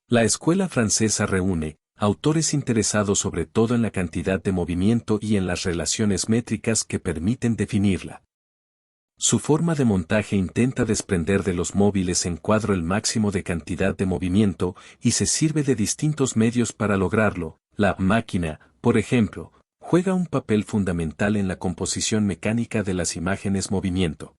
[SPEAKER 1] La escuela francesa reúne autores interesados sobre todo en la cantidad de movimiento y en las relaciones métricas que permiten definirla. Su forma de montaje intenta desprender de los móviles en cuadro el máximo de cantidad de movimiento y se sirve de distintos medios para lograrlo. La máquina, por ejemplo, juega un papel fundamental en la composición mecánica de las imágenes movimiento.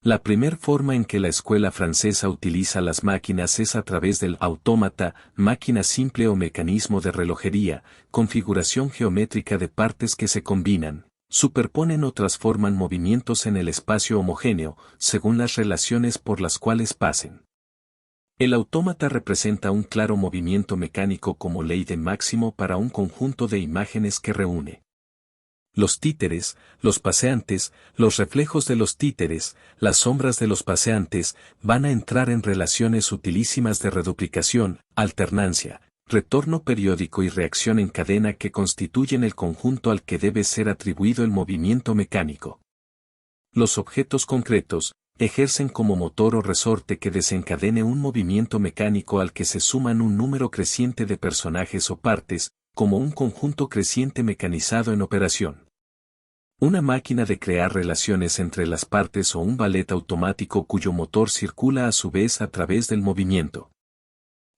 [SPEAKER 1] La primer forma en que la escuela francesa utiliza las máquinas es a través del autómata, máquina simple o mecanismo de relojería, configuración geométrica de partes que se combinan, superponen o transforman movimientos en el espacio homogéneo, según las relaciones por las cuales pasen. El autómata representa un claro movimiento mecánico como ley de máximo para un conjunto de imágenes que reúne. Los títeres, los paseantes, los reflejos de los títeres, las sombras de los paseantes, van a entrar en relaciones utilísimas de reduplicación, alternancia, retorno periódico y reacción en cadena que constituyen el conjunto al que debe ser atribuido el movimiento mecánico. Los objetos concretos ejercen como motor o resorte que desencadene un movimiento mecánico al que se suman un número creciente de personajes o partes, como un conjunto creciente mecanizado en operación. Una máquina de crear relaciones entre las partes o un ballet automático cuyo motor circula a su vez a través del movimiento.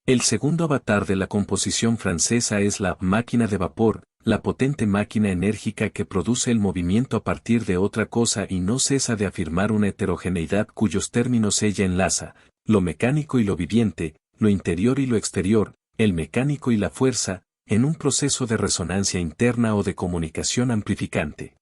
[SPEAKER 1] El segundo avatar de la composición francesa es la máquina de vapor, la potente máquina enérgica que produce el movimiento a partir de otra cosa y no cesa de afirmar una heterogeneidad cuyos términos ella enlaza, lo mecánico y lo viviente, lo interior y lo exterior, el mecánico y la fuerza, en un proceso de resonancia interna o de comunicación amplificante.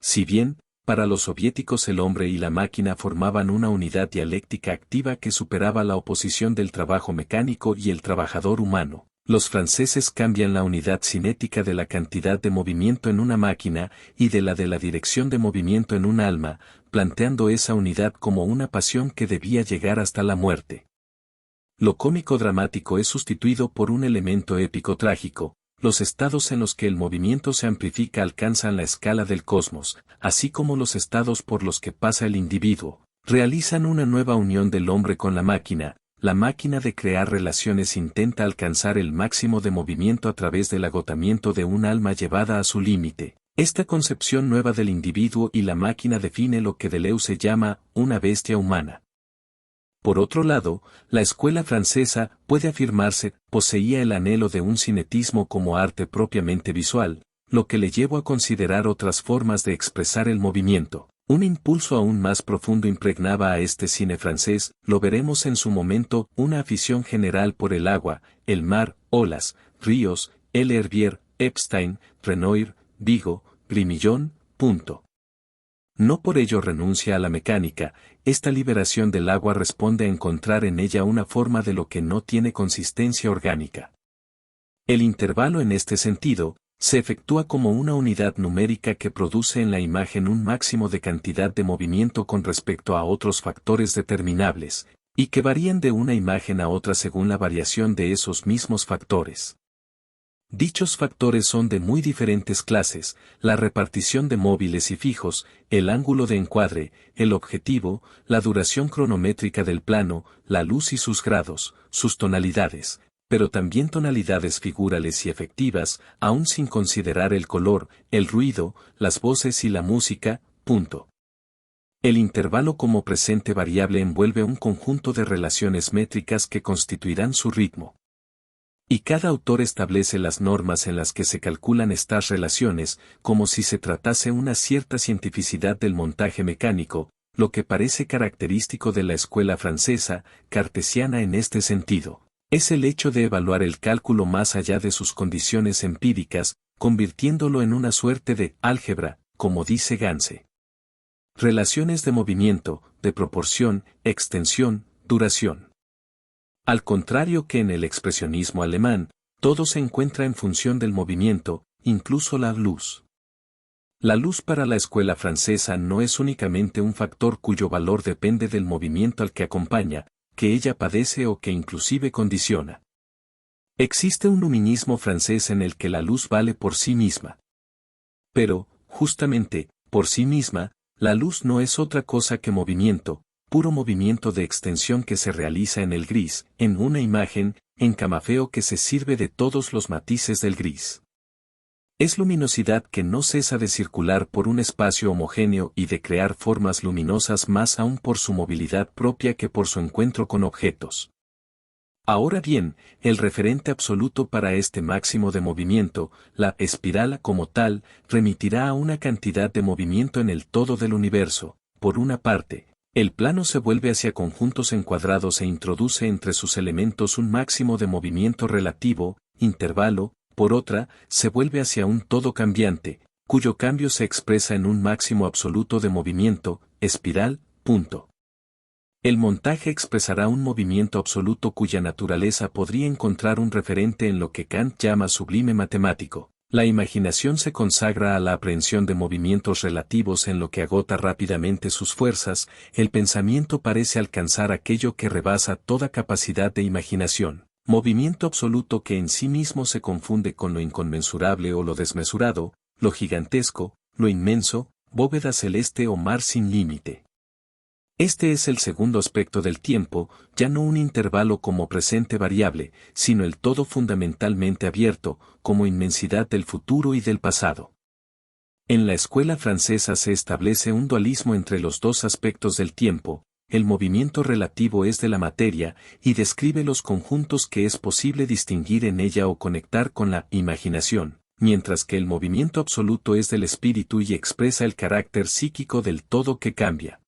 [SPEAKER 1] Si bien, para los soviéticos el hombre y la máquina formaban una unidad dialéctica activa que superaba la oposición del trabajo mecánico y el trabajador humano, los franceses cambian la unidad cinética de la cantidad de movimiento en una máquina y de la dirección de movimiento en un alma, planteando esa unidad como una pasión que debía llegar hasta la muerte. Lo cómico dramático es sustituido por un elemento épico trágico. Los estados en los que el movimiento se amplifica alcanzan la escala del cosmos, así como los estados por los que pasa el individuo, realizan una nueva unión del hombre con la máquina de crear relaciones intenta alcanzar el máximo de movimiento a través del agotamiento de un alma llevada a su límite. Esta concepción nueva del individuo y la máquina define lo que Deleuze llama una bestia humana. Por otro lado, la escuela francesa, puede afirmarse, poseía el anhelo de un cinetismo como arte propiamente visual, lo que le llevó a considerar otras formas de expresar el movimiento. Un impulso aún más profundo impregnaba a este cine francés, lo veremos en su momento, una afición general por el agua, el mar, olas, ríos, L. Herbier, Epstein, Renoir, Vigo, Grimillon, punto. No por ello renuncia a la mecánica, esta liberación del agua responde a encontrar en ella una forma de lo que no tiene consistencia orgánica. El intervalo en este sentido, se efectúa como una unidad numérica que produce en la imagen un máximo de cantidad de movimiento con respecto a otros factores determinables, y que varían de una imagen a otra según la variación de esos mismos factores. Dichos factores son de muy diferentes clases, la repartición de móviles y fijos, el ángulo de encuadre, el objetivo, la duración cronométrica del plano, la luz y sus grados, sus tonalidades, pero también tonalidades figurales y efectivas, aún sin considerar el color, el ruido, las voces y la música, punto. El intervalo como presente variable envuelve un conjunto de relaciones métricas que constituirán su ritmo. Y cada autor establece las normas en las que se calculan estas relaciones, como si se tratase una cierta cientificidad del montaje mecánico, lo que parece característico de la escuela francesa, cartesiana en este sentido, es el hecho de evaluar el cálculo más allá de sus condiciones empíricas, convirtiéndolo en una suerte de álgebra, como dice Ganse. Relaciones de movimiento, de proporción, extensión, duración. Al contrario que en el expresionismo alemán, todo se encuentra en función del movimiento, incluso la luz. La luz para la escuela francesa no es únicamente un factor cuyo valor depende del movimiento al que acompaña, que ella padece o que inclusive condiciona. Existe un luminismo francés en el que la luz vale por sí misma. Pero, justamente, por sí misma, la luz no es otra cosa que movimiento, puro movimiento de extensión que se realiza en el gris, en una imagen, en camafeo que se sirve de todos los matices del gris. Es luminosidad que no cesa de circular por un espacio homogéneo y de crear formas luminosas más aún por su movilidad propia que por su encuentro con objetos. Ahora bien, el referente absoluto para este máximo de movimiento, la espiral como tal, remitirá a una cantidad de movimiento en el todo del universo. Por una parte, el plano se vuelve hacia conjuntos encuadrados e introduce entre sus elementos un máximo de movimiento relativo, intervalo, por otra, se vuelve hacia un todo cambiante, cuyo cambio se expresa en un máximo absoluto de movimiento, espiral, punto. El montaje expresará un movimiento absoluto cuya naturaleza podría encontrar un referente en lo que Kant llama sublime matemático. La imaginación se consagra a la aprehensión de movimientos relativos en lo que agota rápidamente sus fuerzas, el pensamiento parece alcanzar aquello que rebasa toda capacidad de imaginación, movimiento absoluto que en sí mismo se confunde con lo inconmensurable o lo desmesurado, lo gigantesco, lo inmenso, bóveda celeste o mar sin límite. Este es el segundo aspecto del tiempo, ya no un intervalo como presente variable, sino el todo fundamentalmente abierto, como inmensidad del futuro y del pasado. En la escuela francesa se establece un dualismo entre los dos aspectos del tiempo, el movimiento relativo es de la materia, y describe los conjuntos que es posible distinguir en ella o conectar con la imaginación, mientras que el movimiento absoluto es del espíritu y expresa el carácter psíquico del todo que cambia.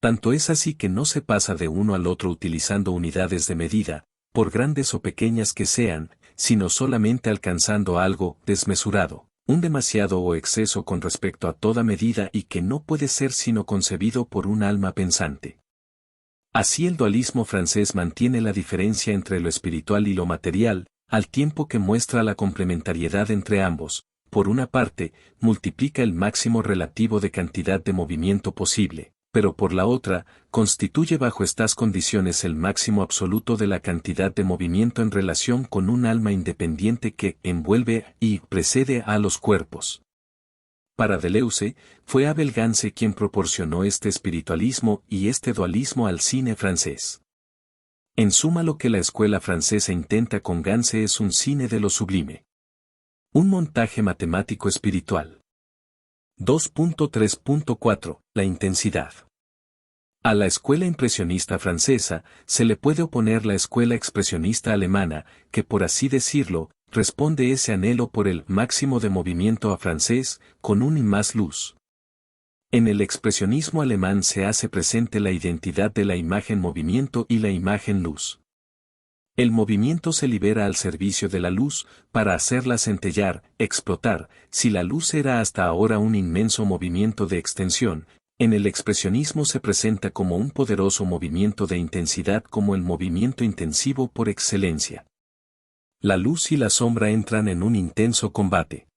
[SPEAKER 1] Tanto es así que no se pasa de uno al otro utilizando unidades de medida, por grandes o pequeñas que sean, sino solamente alcanzando algo desmesurado, un demasiado o exceso con respecto a toda medida y que no puede ser sino concebido por un alma pensante. Así el dualismo francés mantiene la diferencia entre lo espiritual y lo material, al tiempo que muestra la complementariedad entre ambos. Por una parte, multiplica el máximo relativo de cantidad de movimiento posible, pero por la otra, constituye bajo estas condiciones el máximo absoluto de la cantidad de movimiento en relación con un alma independiente que envuelve y precede a los cuerpos. Para Deleuze, fue Abel Gance quien proporcionó este espiritualismo y este dualismo al cine francés. En suma, lo que la escuela francesa intenta con Gance es un cine de lo sublime. Un montaje matemático espiritual. 2.3.4 La intensidad. A la escuela impresionista francesa, se le puede oponer la escuela expresionista alemana, que por así decirlo, responde ese anhelo por el máximo de movimiento a francés, con un y más luz. En el expresionismo alemán se hace presente la identidad de la imagen-movimiento y la imagen-luz. El movimiento se libera al servicio de la luz, para hacerla centellar, explotar. Si la luz era hasta ahora un inmenso movimiento de extensión, en el expresionismo se presenta como un poderoso movimiento de intensidad, como el movimiento intensivo por excelencia. La luz y la sombra entran en un intenso combate.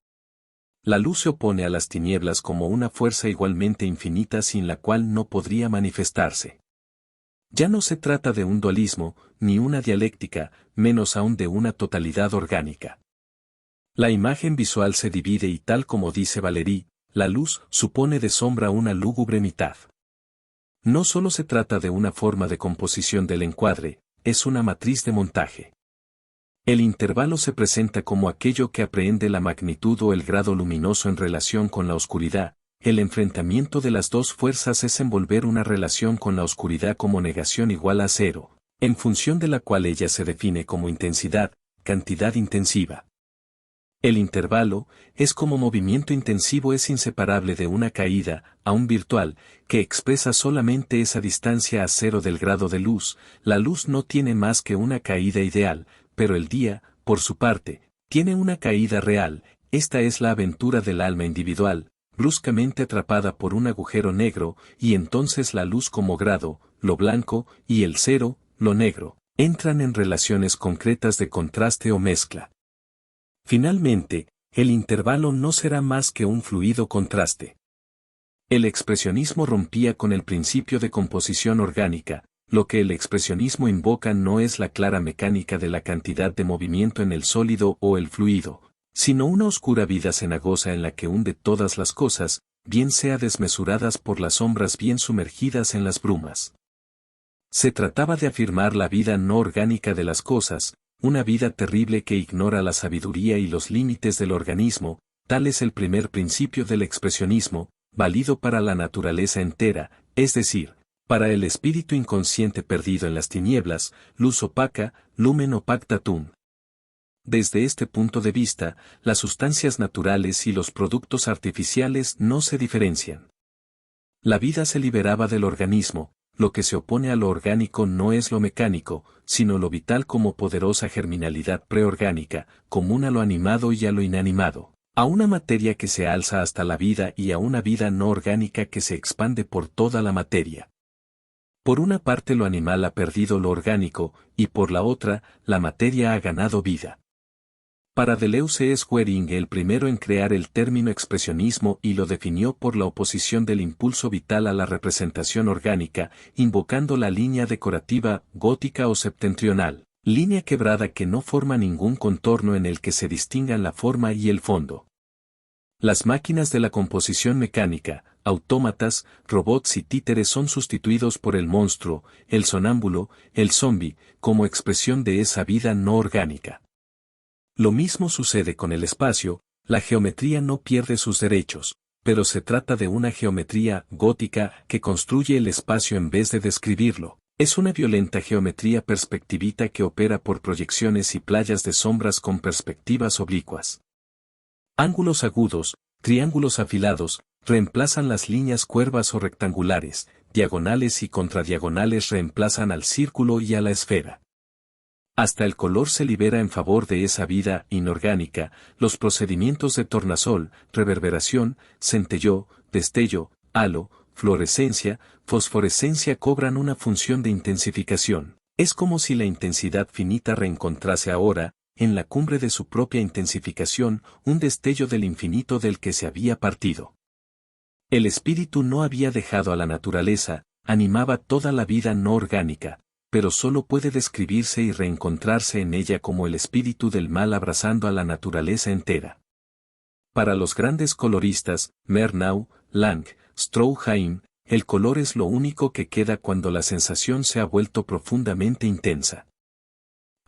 [SPEAKER 1] La luz se opone a las tinieblas como una fuerza igualmente infinita sin la cual no podría manifestarse. Ya no se trata de un dualismo, ni una dialéctica, menos aún de una totalidad orgánica. La imagen visual se divide y tal como dice Valéry, la luz supone de sombra una lúgubre mitad. No solo se trata de una forma de composición del encuadre, es una matriz de montaje. El intervalo se presenta como aquello que aprehende la magnitud o el grado luminoso en relación con la oscuridad. El enfrentamiento de las dos fuerzas es envolver una relación con la oscuridad como negación igual a cero, en función de la cual ella se define como intensidad, cantidad intensiva. El intervalo, es como movimiento intensivo es inseparable de una caída, aún virtual, que expresa solamente esa distancia a cero del grado de luz. La luz no tiene más que una caída ideal, pero el día, por su parte, tiene una caída real. Esta es la aventura del alma individual, bruscamente atrapada por un agujero negro, y entonces la luz como grado, lo blanco, y el cero, lo negro, entran en relaciones concretas de contraste o mezcla. Finalmente, el intervalo no será más que un fluido contraste. El expresionismo rompía con el principio de composición orgánica. Lo que el expresionismo invoca no es la clara mecánica de la cantidad de movimiento en el sólido o el fluido, sino una oscura vida cenagosa en la que hunde todas las cosas, bien sea desmesuradas por las sombras, bien sumergidas en las brumas. Se trataba de afirmar la vida no orgánica de las cosas, una vida terrible que ignora la sabiduría y los límites del organismo. Tal es el primer principio del expresionismo, válido para la naturaleza entera, es decir, para el espíritu inconsciente perdido en las tinieblas, luz opaca, lumen opactatum. Desde este punto de vista, las sustancias naturales y los productos artificiales no se diferencian. La vida se liberaba del organismo. Lo que se opone a lo orgánico no es lo mecánico, sino lo vital como poderosa germinalidad preorgánica, común a lo animado y a lo inanimado, a una materia que se alza hasta la vida y a una vida no orgánica que se expande por toda la materia. Por una parte lo animal ha perdido lo orgánico, y por la otra, la materia ha ganado vida. Para Deleuze es Waring el primero en crear el término expresionismo y lo definió por la oposición del impulso vital a la representación orgánica, invocando la línea decorativa, gótica o septentrional, línea quebrada que no forma ningún contorno en el que se distingan la forma y el fondo. Las máquinas de la composición mecánica, autómatas, robots y títeres son sustituidos por el monstruo, el sonámbulo, el zombi, como expresión de esa vida no orgánica. Lo mismo sucede con el espacio. La geometría no pierde sus derechos, pero se trata de una geometría gótica que construye el espacio en vez de describirlo. Es una violenta geometría perspectivita que opera por proyecciones y playas de sombras con perspectivas oblicuas. Ángulos agudos, triángulos afilados, reemplazan las líneas curvas o rectangulares, diagonales y contradiagonales reemplazan al círculo y a la esfera. Hasta el color se libera en favor de esa vida inorgánica. Los procedimientos de tornasol, reverberación, centelló, destello, halo, fluorescencia, fosforescencia cobran una función de intensificación. Es como si la intensidad finita reencontrase ahora, en la cumbre de su propia intensificación, un destello del infinito del que se había partido. El espíritu no había dejado a la naturaleza, animaba toda la vida no orgánica, pero solo puede describirse y reencontrarse en ella como el espíritu del mal abrazando a la naturaleza entera. Para los grandes coloristas, Murnau, Lang, Stroheim, el color es lo único que queda cuando la sensación se ha vuelto profundamente intensa.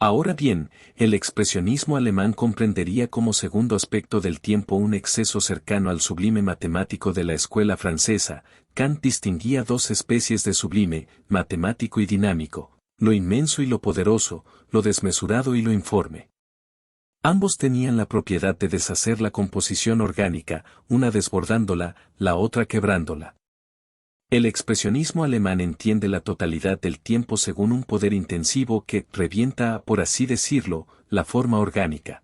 [SPEAKER 1] Ahora bien, el expresionismo alemán comprendería como segundo aspecto del tiempo un exceso cercano al sublime matemático de la escuela francesa. Kant distinguía dos especies de sublime, matemático y dinámico, lo inmenso y lo poderoso, lo desmesurado y lo informe. Ambos tenían la propiedad de deshacer la composición orgánica, una desbordándola, la otra quebrándola. El expresionismo alemán entiende la totalidad del tiempo según un poder intensivo que revienta, por así decirlo, la forma orgánica.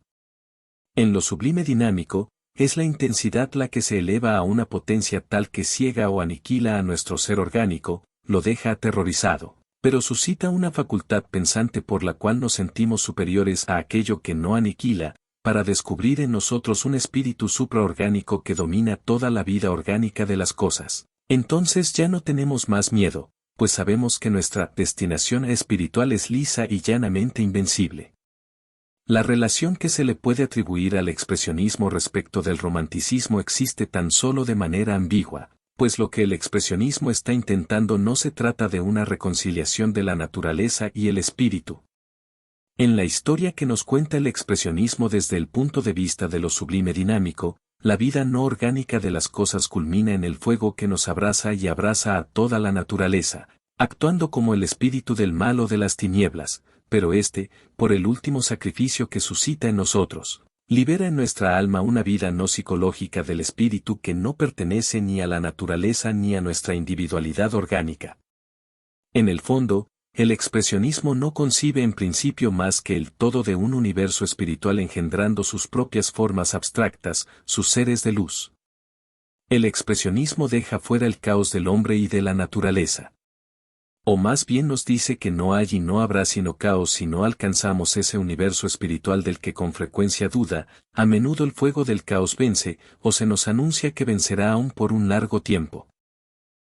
[SPEAKER 1] En lo sublime dinámico, es la intensidad la que se eleva a una potencia tal que ciega o aniquila a nuestro ser orgánico, lo deja aterrorizado, pero suscita una facultad pensante por la cual nos sentimos superiores a aquello que no aniquila, para descubrir en nosotros un espíritu supraorgánico que domina toda la vida orgánica de las cosas. Entonces ya no tenemos más miedo, pues sabemos que nuestra destinación espiritual es lisa y llanamente invencible. La relación que se le puede atribuir al expresionismo respecto del romanticismo existe tan solo de manera ambigua, pues lo que el expresionismo está intentando no se trata de una reconciliación de la naturaleza y el espíritu. En la historia que nos cuenta el expresionismo desde el punto de vista de lo sublime dinámico, la vida no orgánica de las cosas culmina en el fuego que nos abraza y abraza a toda la naturaleza, actuando como el espíritu del mal o de las tinieblas, pero por el último sacrificio que suscita en nosotros, libera en nuestra alma una vida no psicológica del espíritu que no pertenece ni a la naturaleza ni a nuestra individualidad orgánica. En el fondo, el expresionismo no concibe en principio más que el todo de un universo espiritual engendrando sus propias formas abstractas, sus seres de luz. El expresionismo deja fuera el caos del hombre y de la naturaleza. O más bien nos dice que no hay y no habrá sino caos si no alcanzamos ese universo espiritual del que con frecuencia duda, a menudo el fuego del caos vence, o se nos anuncia que vencerá aún por un largo tiempo.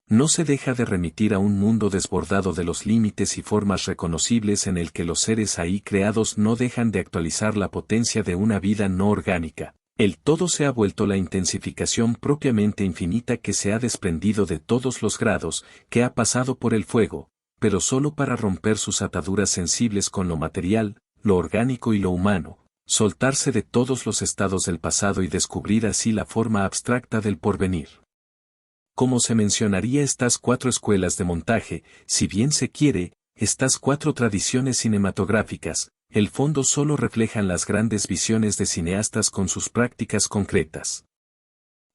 [SPEAKER 1] No se deja de remitir a un mundo desbordado de los límites y formas reconocibles en el que los seres ahí creados no dejan de actualizar la potencia de una vida no orgánica. El todo se ha vuelto la intensificación propiamente infinita que se ha desprendido de todos los grados, que ha pasado por el fuego, pero solo para romper sus ataduras sensibles con lo material, lo orgánico y lo humano, soltarse de todos los estados del pasado y descubrir así la forma abstracta del porvenir. Como se mencionaría estas 4 escuelas de montaje, si bien se quiere, estas 4 tradiciones cinematográficas, el fondo solo reflejan las grandes visiones de cineastas con sus prácticas concretas.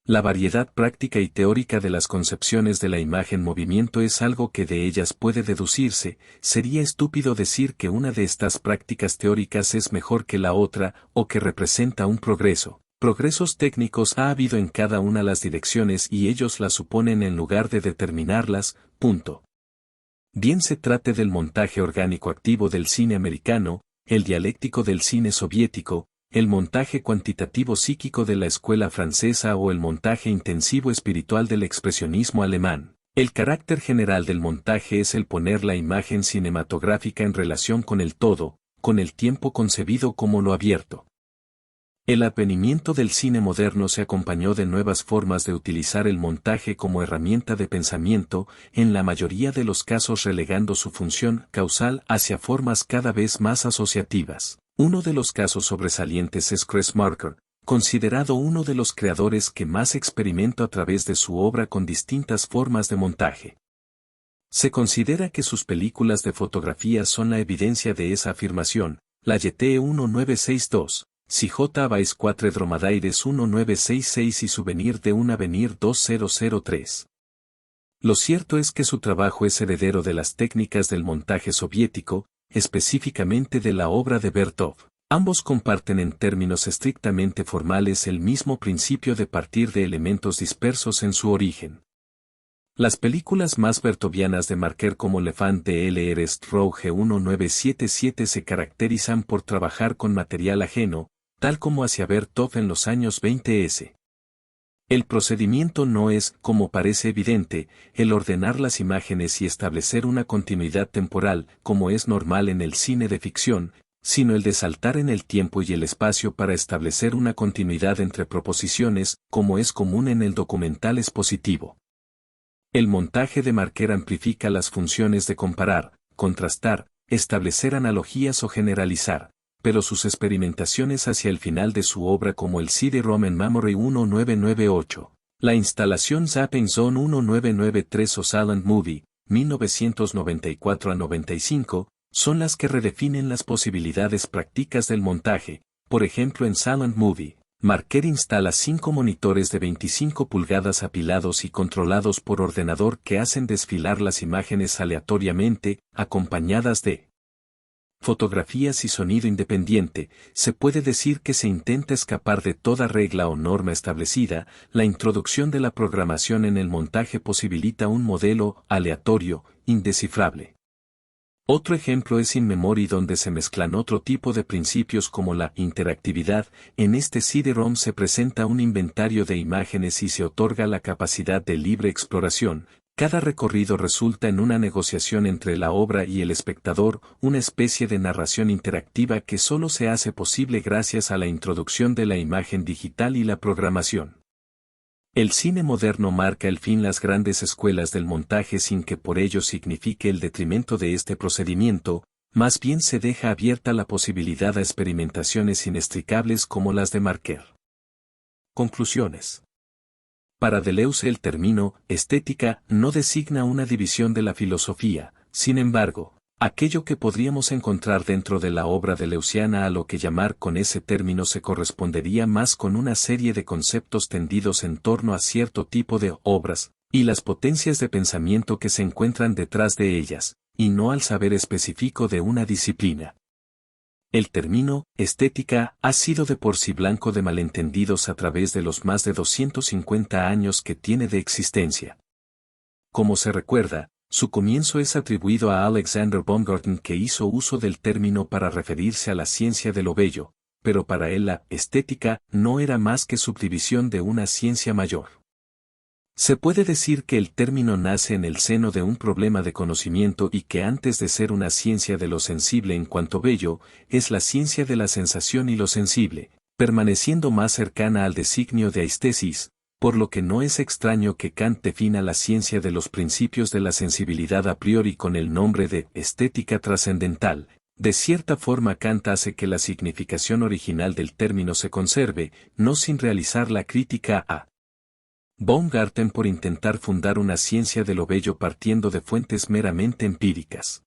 [SPEAKER 1] La variedad práctica y teórica de las concepciones de la imagen-movimiento es algo que de ellas puede deducirse, sería estúpido decir que una de estas prácticas teóricas es mejor que la otra o que representa un progreso. Progresos técnicos ha habido en cada una de las direcciones y ellos las suponen en lugar de determinarlas, punto. Bien se trate del montaje orgánico activo del cine americano, el dialéctico del cine soviético, el montaje cuantitativo psíquico de la escuela francesa o el montaje intensivo espiritual del expresionismo alemán. El carácter general del montaje es el poner la imagen cinematográfica en relación con el todo, con el tiempo concebido como lo abierto. El advenimiento del cine moderno se acompañó de nuevas formas de utilizar el montaje como herramienta de pensamiento, en la mayoría de los casos relegando su función causal hacia formas cada vez más asociativas. Uno de los casos sobresalientes es Chris Marker, considerado uno de los creadores que más experimentó a través de su obra con distintas formas de montaje. Se considera que sus películas de fotografía son la evidencia de esa afirmación, la YT 1962. Si J. Vice 4 Dromadaires 1966 y Souvenir de un Avenir 2003. Lo cierto es que su trabajo es heredero de las técnicas del montaje soviético, específicamente de la obra de Bertov. Ambos comparten en términos estrictamente formales el mismo principio de partir de elementos dispersos en su origen. Las películas más bertovianas de Marker como Le Fan de L.R. Rouge 1977 se caracterizan por trabajar con material ajeno, tal como hacía Bertov en los años 20s. El procedimiento no es, como parece evidente, el ordenar las imágenes y establecer una continuidad temporal, como es normal en el cine de ficción, sino el de saltar en el tiempo y el espacio para establecer una continuidad entre proposiciones, como es común en el documental expositivo. El montaje de Marker amplifica las funciones de comparar, contrastar, establecer analogías o generalizar, pero sus experimentaciones hacia el final de su obra como el CD-ROM en Memory 1998, la instalación Zapping Zone 1993 o Silent Movie, 1994-95, son las que redefinen las posibilidades prácticas del montaje. Por ejemplo, en Silent Movie, Marker instala 5 monitores de 25 pulgadas apilados y controlados por ordenador que hacen desfilar las imágenes aleatoriamente, acompañadas de fotografías y sonido independiente. Se puede decir que se intenta escapar de toda regla o norma establecida. La introducción de la programación en el montaje posibilita un modelo aleatorio, indescifrable. Otro ejemplo es In Memory, donde se mezclan otro tipo de principios como la interactividad. En este CD-ROM se presenta un inventario de imágenes y se otorga la capacidad de libre exploración. Cada recorrido resulta en una negociación entre la obra y el espectador, una especie de narración interactiva que solo se hace posible gracias a la introducción de la imagen digital y la programación. El cine moderno marca el fin las grandes escuelas del montaje sin que por ello signifique el detrimento de este procedimiento. más bien se deja abierta la posibilidad a experimentaciones inextricables como las de Marquer. Conclusiones. Para Deleuze el término estética no designa una división de la filosofía, sin embargo, aquello que podríamos encontrar dentro de la obra deleuziana a lo que llamar con ese término se correspondería más con una serie de conceptos tendidos en torno a cierto tipo de obras, y las potencias de pensamiento que se encuentran detrás de ellas, y no al saber específico de una disciplina. El término estética ha sido de por sí blanco de malentendidos a través de los más de 250 años que tiene de existencia. Como se recuerda, su comienzo es atribuido a Alexander Baumgarten, que hizo uso del término para referirse a la ciencia de lo bello, pero para él la estética no era más que subdivisión de una ciencia mayor. Se puede decir que el término nace en el seno de un problema de conocimiento y que antes de ser una ciencia de lo sensible en cuanto bello, es la ciencia de la sensación y lo sensible, permaneciendo más cercana al designio de aistesis, por lo que no es extraño que Kant defina la ciencia de los principios de la sensibilidad a priori con el nombre de estética trascendental. De cierta forma Kant hace que la significación original del término se conserve, no sin realizar la crítica a Baumgarten por intentar fundar una ciencia de lo bello partiendo de fuentes meramente empíricas.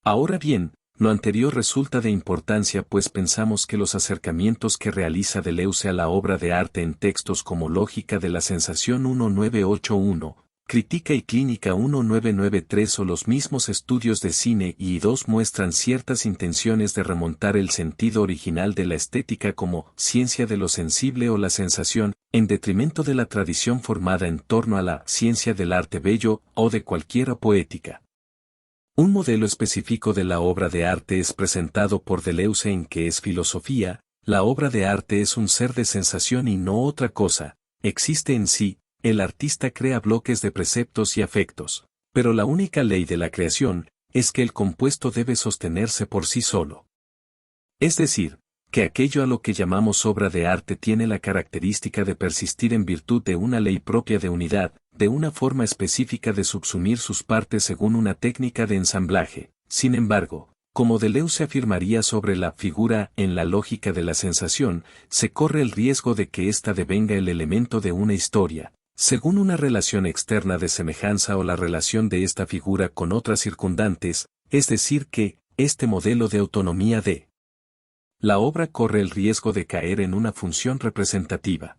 [SPEAKER 1] Ahora bien, lo anterior resulta de importancia pues pensamos que los acercamientos que realiza Deleuze a la obra de arte en textos como Lógica de la Sensación 1981, Crítica y Clínica 1993 o los mismos estudios de cine y 2 muestran ciertas intenciones de remontar el sentido original de la estética como ciencia de lo sensible o la sensación, en detrimento de la tradición formada en torno a la ciencia del arte bello o de cualquiera poética. Un modelo específico de la obra de arte es presentado por Deleuze en que es filosofía, la obra de arte es un ser de sensación y no otra cosa, existe en sí. El artista crea bloques de preceptos y afectos, pero la única ley de la creación es que el compuesto debe sostenerse por sí solo. Es decir, que aquello a lo que llamamos obra de arte tiene la característica de persistir en virtud de una ley propia de unidad, de una forma específica de subsumir sus partes según una técnica de ensamblaje. Sin embargo, como Deleuze afirmaría sobre la figura en la lógica de la sensación, se corre el riesgo de que ésta devenga el elemento de una historia, según una relación externa de semejanza o la relación de esta figura con otras circundantes, es decir que, este modelo de autonomía de la obra corre el riesgo de caer en una función representativa.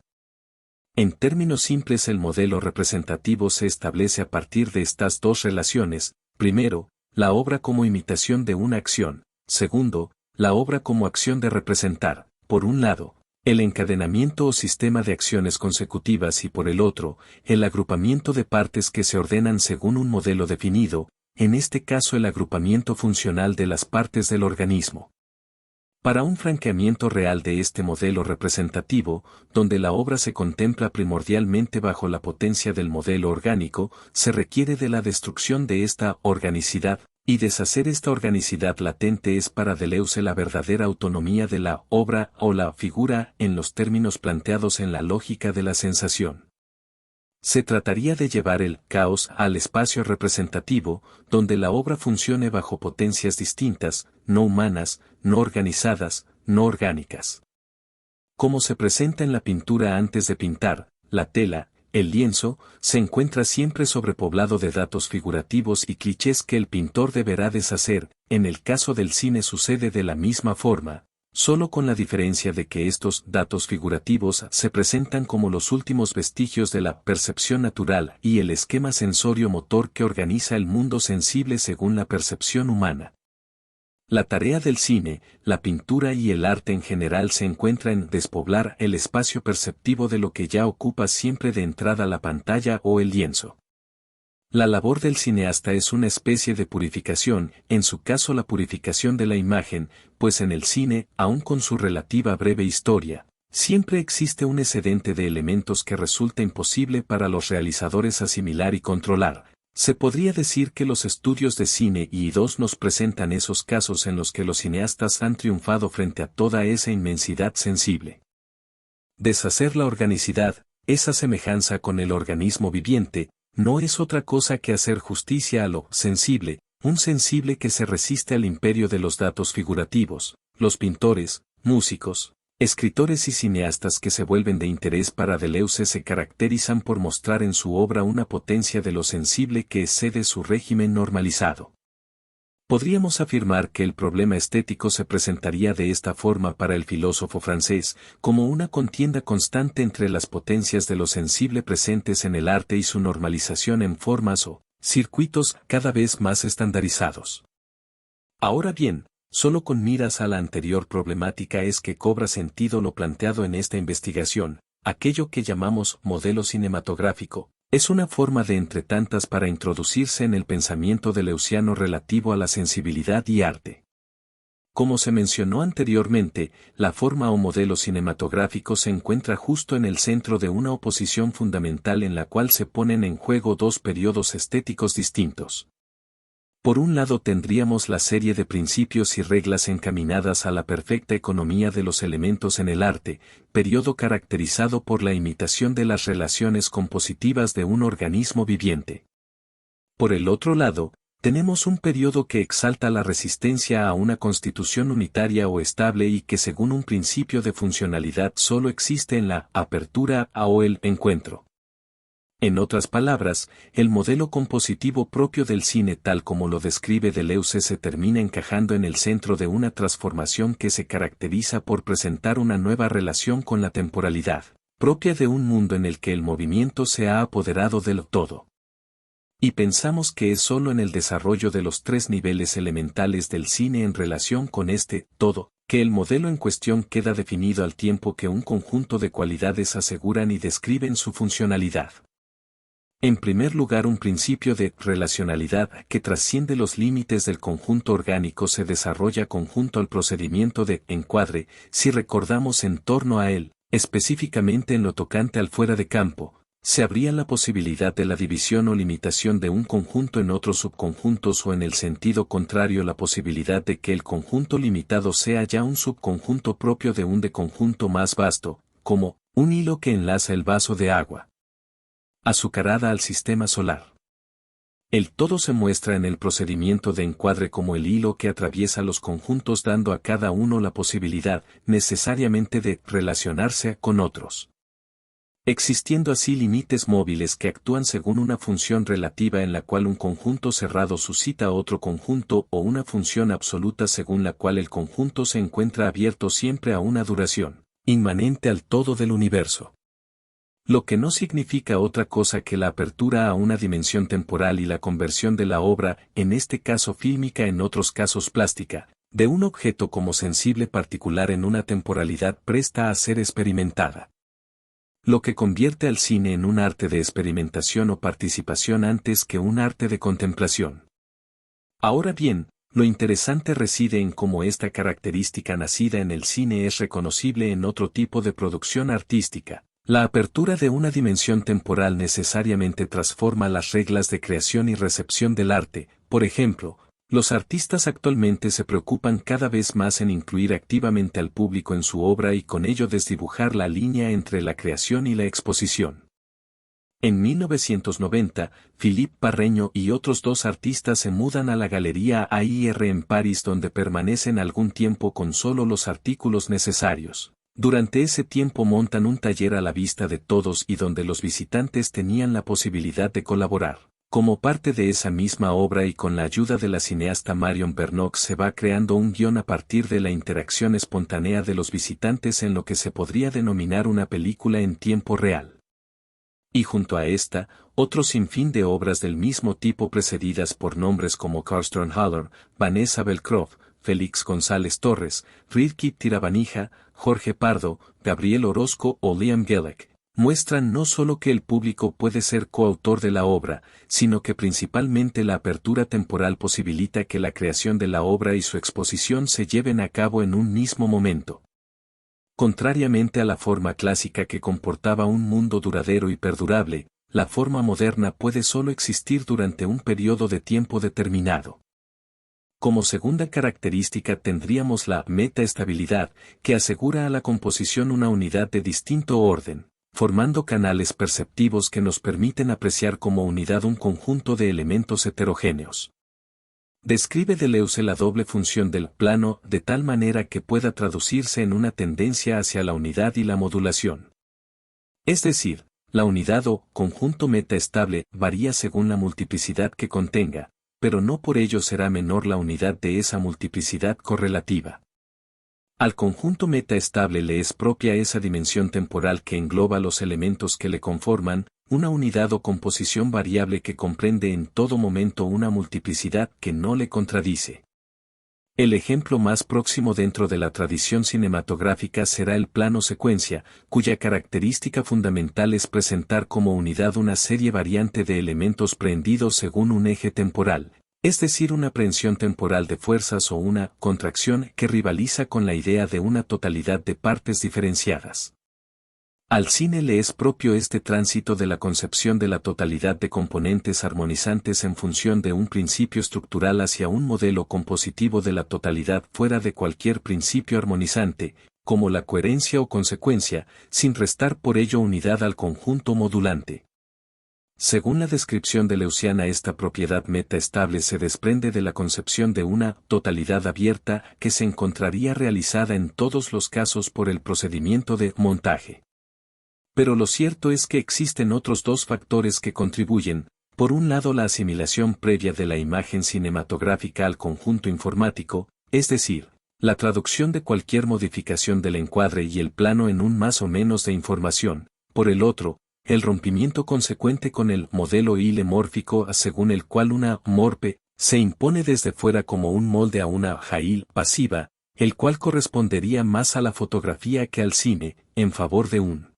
[SPEAKER 1] En términos simples el modelo representativo se establece a partir de estas dos relaciones, primero, la obra como imitación de una acción, segundo, la obra como acción de representar, por un lado, el encadenamiento o sistema de acciones consecutivas y por el otro, el agrupamiento de partes que se ordenan según un modelo definido, en este caso el agrupamiento funcional de las partes del organismo. Para un franqueamiento real de este modelo representativo, donde la obra se contempla primordialmente bajo la potencia del modelo orgánico, se requiere de la destrucción de esta organicidad, y deshacer esta organicidad latente es para Deleuze la verdadera autonomía de la obra o la figura en los términos planteados en la lógica de la sensación. Se trataría de llevar el caos al espacio representativo, donde la obra funcione bajo potencias distintas, no humanas, no organizadas, no orgánicas. Como se presenta en la pintura antes de pintar, la tela, el lienzo, se encuentra siempre sobrepoblado de datos figurativos y clichés que el pintor deberá deshacer. En el caso del cine sucede de la misma forma, solo con la diferencia de que estos datos figurativos se presentan como los últimos vestigios de la percepción natural y el esquema sensorio-motor que organiza el mundo sensible según la percepción humana. La tarea del cine, la pintura y el arte en general se encuentra en despoblar el espacio perceptivo de lo que ya ocupa siempre de entrada la pantalla o el lienzo. La labor del cineasta es una especie de purificación, en su caso la purificación de la imagen, pues en el cine, aun con su relativa breve historia, siempre existe un excedente de elementos que resulta imposible para los realizadores asimilar y controlar. Se podría decir que los estudios de cine y I2 nos presentan esos casos en los que los cineastas han triunfado frente a toda esa inmensidad sensible. Deshacer la organicidad, esa semejanza con el organismo viviente, no es otra cosa que hacer justicia a lo sensible, un sensible que se resiste al imperio de los datos figurativos, los pintores, músicos, escritores y cineastas que se vuelven de interés para Deleuze se caracterizan por mostrar en su obra una potencia de lo sensible que excede su régimen normalizado. Podríamos afirmar que el problema estético se presentaría de esta forma para el filósofo francés, como una contienda constante entre las potencias de lo sensible presentes en el arte y su normalización en formas o circuitos cada vez más estandarizados. Ahora bien, solo con miras a la anterior problemática es que cobra sentido lo planteado en esta investigación, aquello que llamamos modelo cinematográfico. Es una forma de entre tantas para introducirse en el pensamiento deleuziano relativo a la sensibilidad y arte. Como se mencionó anteriormente, la forma o modelo cinematográfico se encuentra justo en el centro de una oposición fundamental en la cual se ponen en juego dos periodos estéticos distintos. Por un lado tendríamos la serie de principios y reglas encaminadas a la perfecta economía de los elementos en el arte, periodo caracterizado por la imitación de las relaciones compositivas de un organismo viviente. Por el otro lado, tenemos un periodo que exalta la resistencia a una constitución unitaria o estable y que según un principio de funcionalidad solo existe en la apertura a o el encuentro. En otras palabras, el modelo compositivo propio del cine tal como lo describe Deleuze se termina encajando en el centro de una transformación que se caracteriza por presentar una nueva relación con la temporalidad, propia de un mundo en el que el movimiento se ha apoderado del todo. Y pensamos que es solo en el desarrollo de los tres niveles elementales del cine en relación con este todo, que el modelo en cuestión queda definido al tiempo que un conjunto de cualidades aseguran y describen su funcionalidad. En primer lugar, un principio de relacionalidad que trasciende los límites del conjunto orgánico se desarrolla conjunto al procedimiento de encuadre, si recordamos en torno a él, específicamente en lo tocante al fuera de campo, se abría la posibilidad de la división o limitación de un conjunto en otros subconjuntos o en el sentido contrario la posibilidad de que el conjunto limitado sea ya un subconjunto propio de un deconjunto más vasto, como un hilo que enlaza el vaso de agua azucarada al sistema solar. El todo se muestra en el procedimiento de encuadre como el hilo que atraviesa los conjuntos dando a cada uno la posibilidad, necesariamente de relacionarse con otros. Existiendo así límites móviles que actúan según una función relativa en la cual un conjunto cerrado suscita otro conjunto o una función absoluta según la cual el conjunto se encuentra abierto siempre a una duración, inmanente al todo del universo. Lo que no significa otra cosa que la apertura a una dimensión temporal y la conversión de la obra, en este caso fílmica en otros casos plástica, de un objeto como sensible particular en una temporalidad presta a ser experimentada. Lo que convierte al cine en un arte de experimentación o participación antes que un arte de contemplación. Ahora bien, lo interesante reside en cómo esta característica nacida en el cine es reconocible en otro tipo de producción artística. La apertura de una dimensión temporal necesariamente transforma las reglas de creación y recepción del arte. Por ejemplo, los artistas actualmente se preocupan cada vez más en incluir activamente al público en su obra y con ello desdibujar la línea entre la creación y la exposición. En 1990, Philippe Parreño y otros dos artistas se mudan a la Galería AIR en París donde permanecen algún tiempo con solo los artículos necesarios. Durante ese tiempo montan un taller a la vista de todos y donde los visitantes tenían la posibilidad de colaborar. Como parte de esa misma obra y con la ayuda de la cineasta Marion Bernock se va creando un guión a partir de la interacción espontánea de los visitantes en lo que se podría denominar una película en tiempo real. Y junto a esta, otro sinfín de obras del mismo tipo precedidas por nombres como Carsten Haller, Vanessa Belcroft, Félix González Torres, Ridke Tirabanija, Jorge Pardo, Gabriel Orozco o Liam Gellek, muestran no solo que el público puede ser coautor de la obra, sino que principalmente la apertura temporal posibilita que la creación de la obra y su exposición se lleven a cabo en un mismo momento. Contrariamente a la forma clásica que comportaba un mundo duradero y perdurable, la forma moderna puede solo existir durante un periodo de tiempo determinado. Como segunda característica tendríamos la metaestabilidad, que asegura a la composición una unidad de distinto orden, formando canales perceptivos que nos permiten apreciar como unidad un conjunto de elementos heterogéneos. Describe Deleuze la doble función del plano de tal manera que pueda traducirse en una tendencia hacia la unidad y la modulación. Es decir, la unidad o conjunto metaestable varía según la multiplicidad que contenga, pero no por ello será menor la unidad de esa multiplicidad correlativa. Al conjunto metaestable le es propia esa dimensión temporal que engloba los elementos que le conforman, una unidad o composición variable que comprende en todo momento una multiplicidad que no le contradice. El ejemplo más próximo dentro de la tradición cinematográfica será el plano secuencia, cuya característica fundamental es presentar como unidad una serie variante de elementos prehendidos según un eje temporal, es decir, una prehensión temporal de fuerzas o una contracción que rivaliza con la idea de una totalidad de partes diferenciadas. Al cine le es propio este tránsito de la concepción de la totalidad de componentes armonizantes en función de un principio estructural hacia un modelo compositivo de la totalidad fuera de cualquier principio armonizante, como la coherencia o consecuencia, sin restar por ello unidad al conjunto modulante. Según la descripción deleuziana, esta propiedad metaestable se desprende de la concepción de una totalidad abierta que se encontraría realizada en todos los casos por el procedimiento de montaje. Pero lo cierto es que existen otros dos factores que contribuyen, por un lado la asimilación previa de la imagen cinematográfica al conjunto informático, es decir, la traducción de cualquier modificación del encuadre y el plano en un más o menos de información, por el otro, el rompimiento consecuente con el modelo ilemórfico según el cual una morpe se impone desde fuera como un molde a una jail pasiva, el cual correspondería más a la fotografía que al cine, en favor de un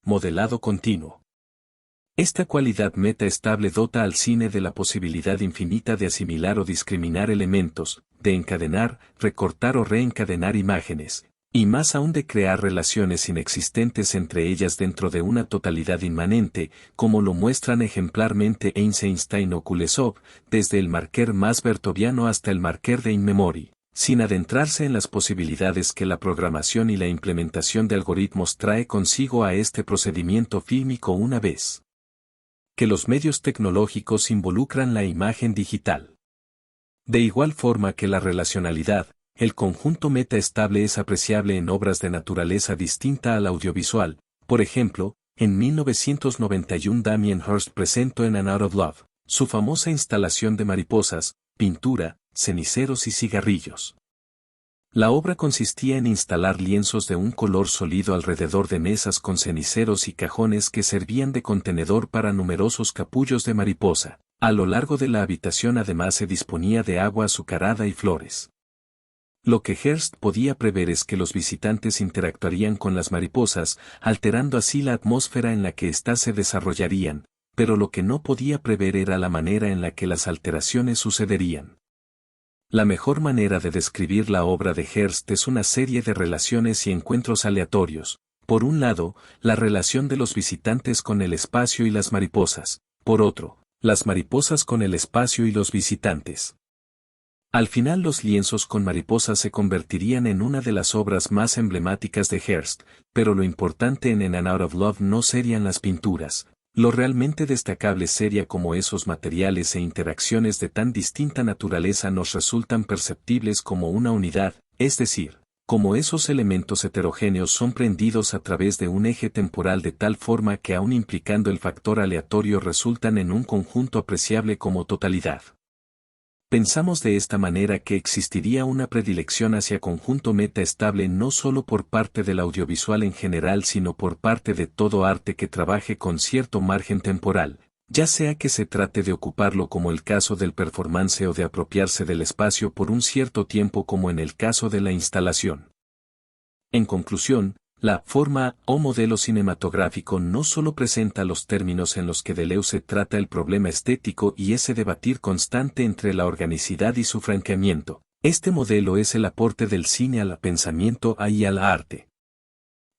[SPEAKER 1] modelado continuo. Esta cualidad metaestable dota al cine de la posibilidad infinita de asimilar o discriminar elementos, de encadenar, recortar o reencadenar imágenes, y más aún de crear relaciones inexistentes entre ellas dentro de una totalidad inmanente, como lo muestran ejemplarmente Eisenstein o Kuleshov, desde el marquer más bertoviano hasta el marquer de in memory, sin adentrarse en las posibilidades que la programación y la implementación de algoritmos trae consigo a este procedimiento fílmico una vez que los medios tecnológicos involucran la imagen digital. De igual forma que la relacionalidad, el conjunto metaestable es apreciable en obras de naturaleza distinta al audiovisual. Por ejemplo, en 1991 Damien Hirst presentó en An Out of Love su famosa instalación de mariposas, pintura, ceniceros y cigarrillos. La obra consistía en instalar lienzos de un color sólido alrededor de mesas con ceniceros y cajones que servían de contenedor para numerosos capullos de mariposa. A lo largo de la habitación además se disponía de agua azucarada y flores. Lo que Hirst podía prever es que los visitantes interactuarían con las mariposas, alterando así la atmósfera en la que éstas se desarrollarían, pero lo que no podía prever era la manera en la que las alteraciones sucederían. La mejor manera de describir la obra de Hirst es una serie de relaciones y encuentros aleatorios. Por un lado, la relación de los visitantes con el espacio y las mariposas. Por otro, las mariposas con el espacio y los visitantes. Al final los lienzos con mariposas se convertirían en una de las obras más emblemáticas de Hirst, pero lo importante en An Out of Love no serían las pinturas. Lo realmente destacable sería cómo esos materiales e interacciones de tan distinta naturaleza nos resultan perceptibles como una unidad, es decir, cómo esos elementos heterogéneos son prendidos a través de un eje temporal de tal forma que aun implicando el factor aleatorio resultan en un conjunto apreciable como totalidad. Pensamos de esta manera que existiría una predilección hacia conjunto metaestable no solo por parte del audiovisual en general sino por parte de todo arte que trabaje con cierto margen temporal, ya sea que se trate de ocuparlo como el caso del performance o de apropiarse del espacio por un cierto tiempo como en el caso de la instalación. En conclusión, la forma o modelo cinematográfico no solo presenta los términos en los que Deleuze trata el problema estético y ese debatir constante entre la organicidad y su franqueamiento. Este modelo es el aporte del cine al pensamiento y al arte.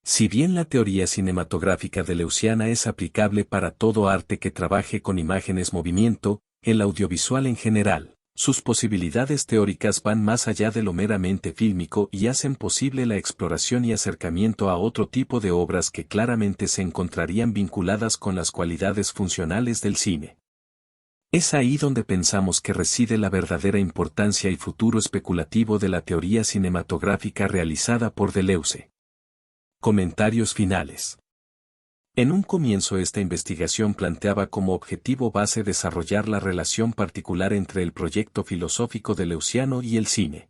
[SPEAKER 1] Si bien la teoría cinematográfica deleuziana es aplicable para todo arte que trabaje con imágenes movimiento, el audiovisual en general, sus posibilidades teóricas van más allá de lo meramente fílmico y hacen posible la exploración y acercamiento a otro tipo de obras que claramente se encontrarían vinculadas con las cualidades funcionales del cine. Es ahí donde pensamos que reside la verdadera importancia y futuro especulativo de la teoría cinematográfica realizada por Deleuze. Comentarios finales. En un comienzo esta investigación planteaba como objetivo base desarrollar la relación particular entre el proyecto filosófico deleuziano y el cine.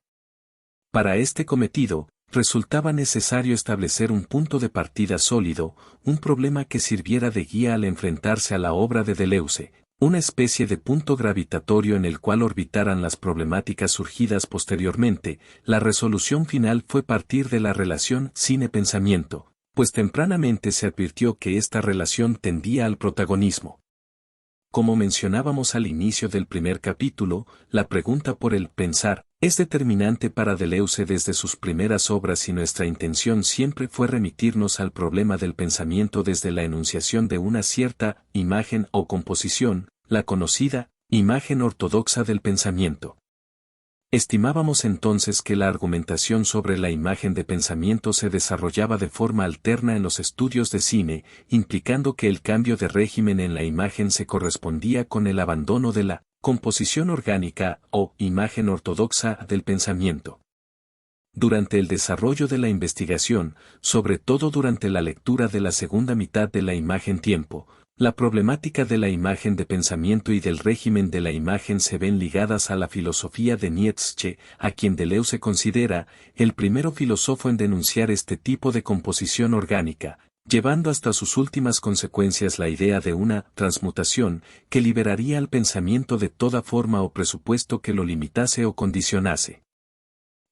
[SPEAKER 1] Para este cometido, resultaba necesario establecer un punto de partida sólido, un problema que sirviera de guía al enfrentarse a la obra de Deleuze, una especie de punto gravitatorio en el cual orbitaran las problemáticas surgidas posteriormente. La resolución final fue partir de la relación cine-pensamiento, pues tempranamente se advirtió que esta relación tendía al protagonismo. Como mencionábamos al inicio del primer capítulo, la pregunta por el pensar es determinante para Deleuze desde sus primeras obras y nuestra intención siempre fue remitirnos al problema del pensamiento desde la enunciación de una cierta imagen o composición, la conocida imagen ortodoxa del pensamiento. Estimábamos entonces que la argumentación sobre la imagen de pensamiento se desarrollaba de forma alterna en los estudios de cine, implicando que el cambio de régimen en la imagen se correspondía con el abandono de la composición orgánica o imagen ortodoxa del pensamiento. Durante el desarrollo de la investigación, sobre todo durante la lectura de la segunda mitad de la imagen tiempo, la problemática de la imagen de pensamiento y del régimen de la imagen se ven ligadas a la filosofía de Nietzsche, a quien Deleuze considera el primero filósofo en denunciar este tipo de composición orgánica, llevando hasta sus últimas consecuencias la idea de una transmutación que liberaría al pensamiento de toda forma o presupuesto que lo limitase o condicionase.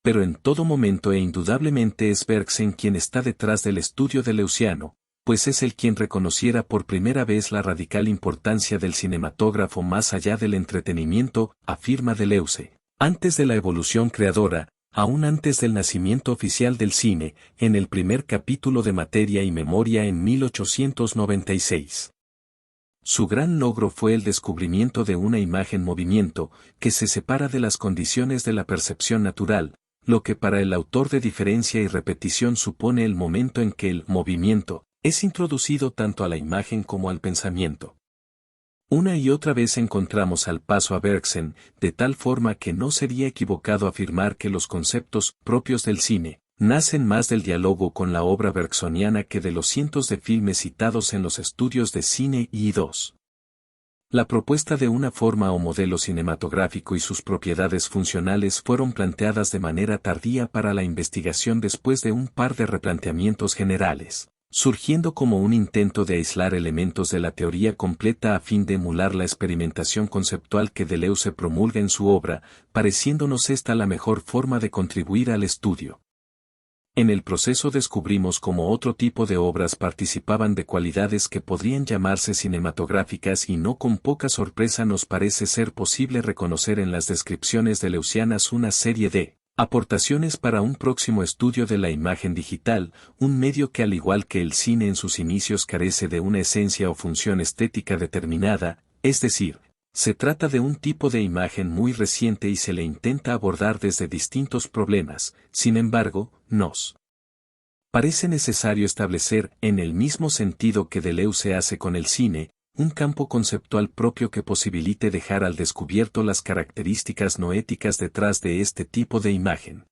[SPEAKER 1] Pero en todo momento e indudablemente es Bergson quien está detrás del estudio deleuziano, pues es él quien reconociera por primera vez la radical importancia del cinematógrafo más allá del entretenimiento, afirma Deleuze. Antes de la evolución creadora, aún antes del nacimiento oficial del cine, en el primer capítulo de Materia y Memoria en 1896. Su gran logro fue el descubrimiento de una imagen-movimiento, que se separa de las condiciones de la percepción natural, lo que para el autor de Diferencia y Repetición supone el momento en que el movimiento es introducido tanto a la imagen como al pensamiento. Una y otra vez encontramos al paso a Bergson, de tal forma que no sería equivocado afirmar que los conceptos propios del cine nacen más del diálogo con la obra bergsoniana que de los cientos de filmes citados en los estudios de cine y I2. La propuesta de una forma o modelo cinematográfico y sus propiedades funcionales fueron planteadas de manera tardía para la investigación después de un par de replanteamientos generales, surgiendo como un intento de aislar elementos de la teoría completa a fin de emular la experimentación conceptual que Deleuze promulga en su obra, pareciéndonos esta la mejor forma de contribuir al estudio. En el proceso descubrimos cómo otro tipo de obras participaban de cualidades que podrían llamarse cinematográficas y no con poca sorpresa nos parece ser posible reconocer en las descripciones deleuzianas una serie de aportaciones para un próximo estudio de la imagen digital, un medio que al igual que el cine en sus inicios carece de una esencia o función estética determinada, es decir, se trata de un tipo de imagen muy reciente y se le intenta abordar desde distintos problemas. Sin embargo, nos parece necesario establecer, en el mismo sentido que Deleuze hace con el cine, un campo conceptual propio que posibilite dejar al descubierto las características no éticas detrás de este tipo de imagen.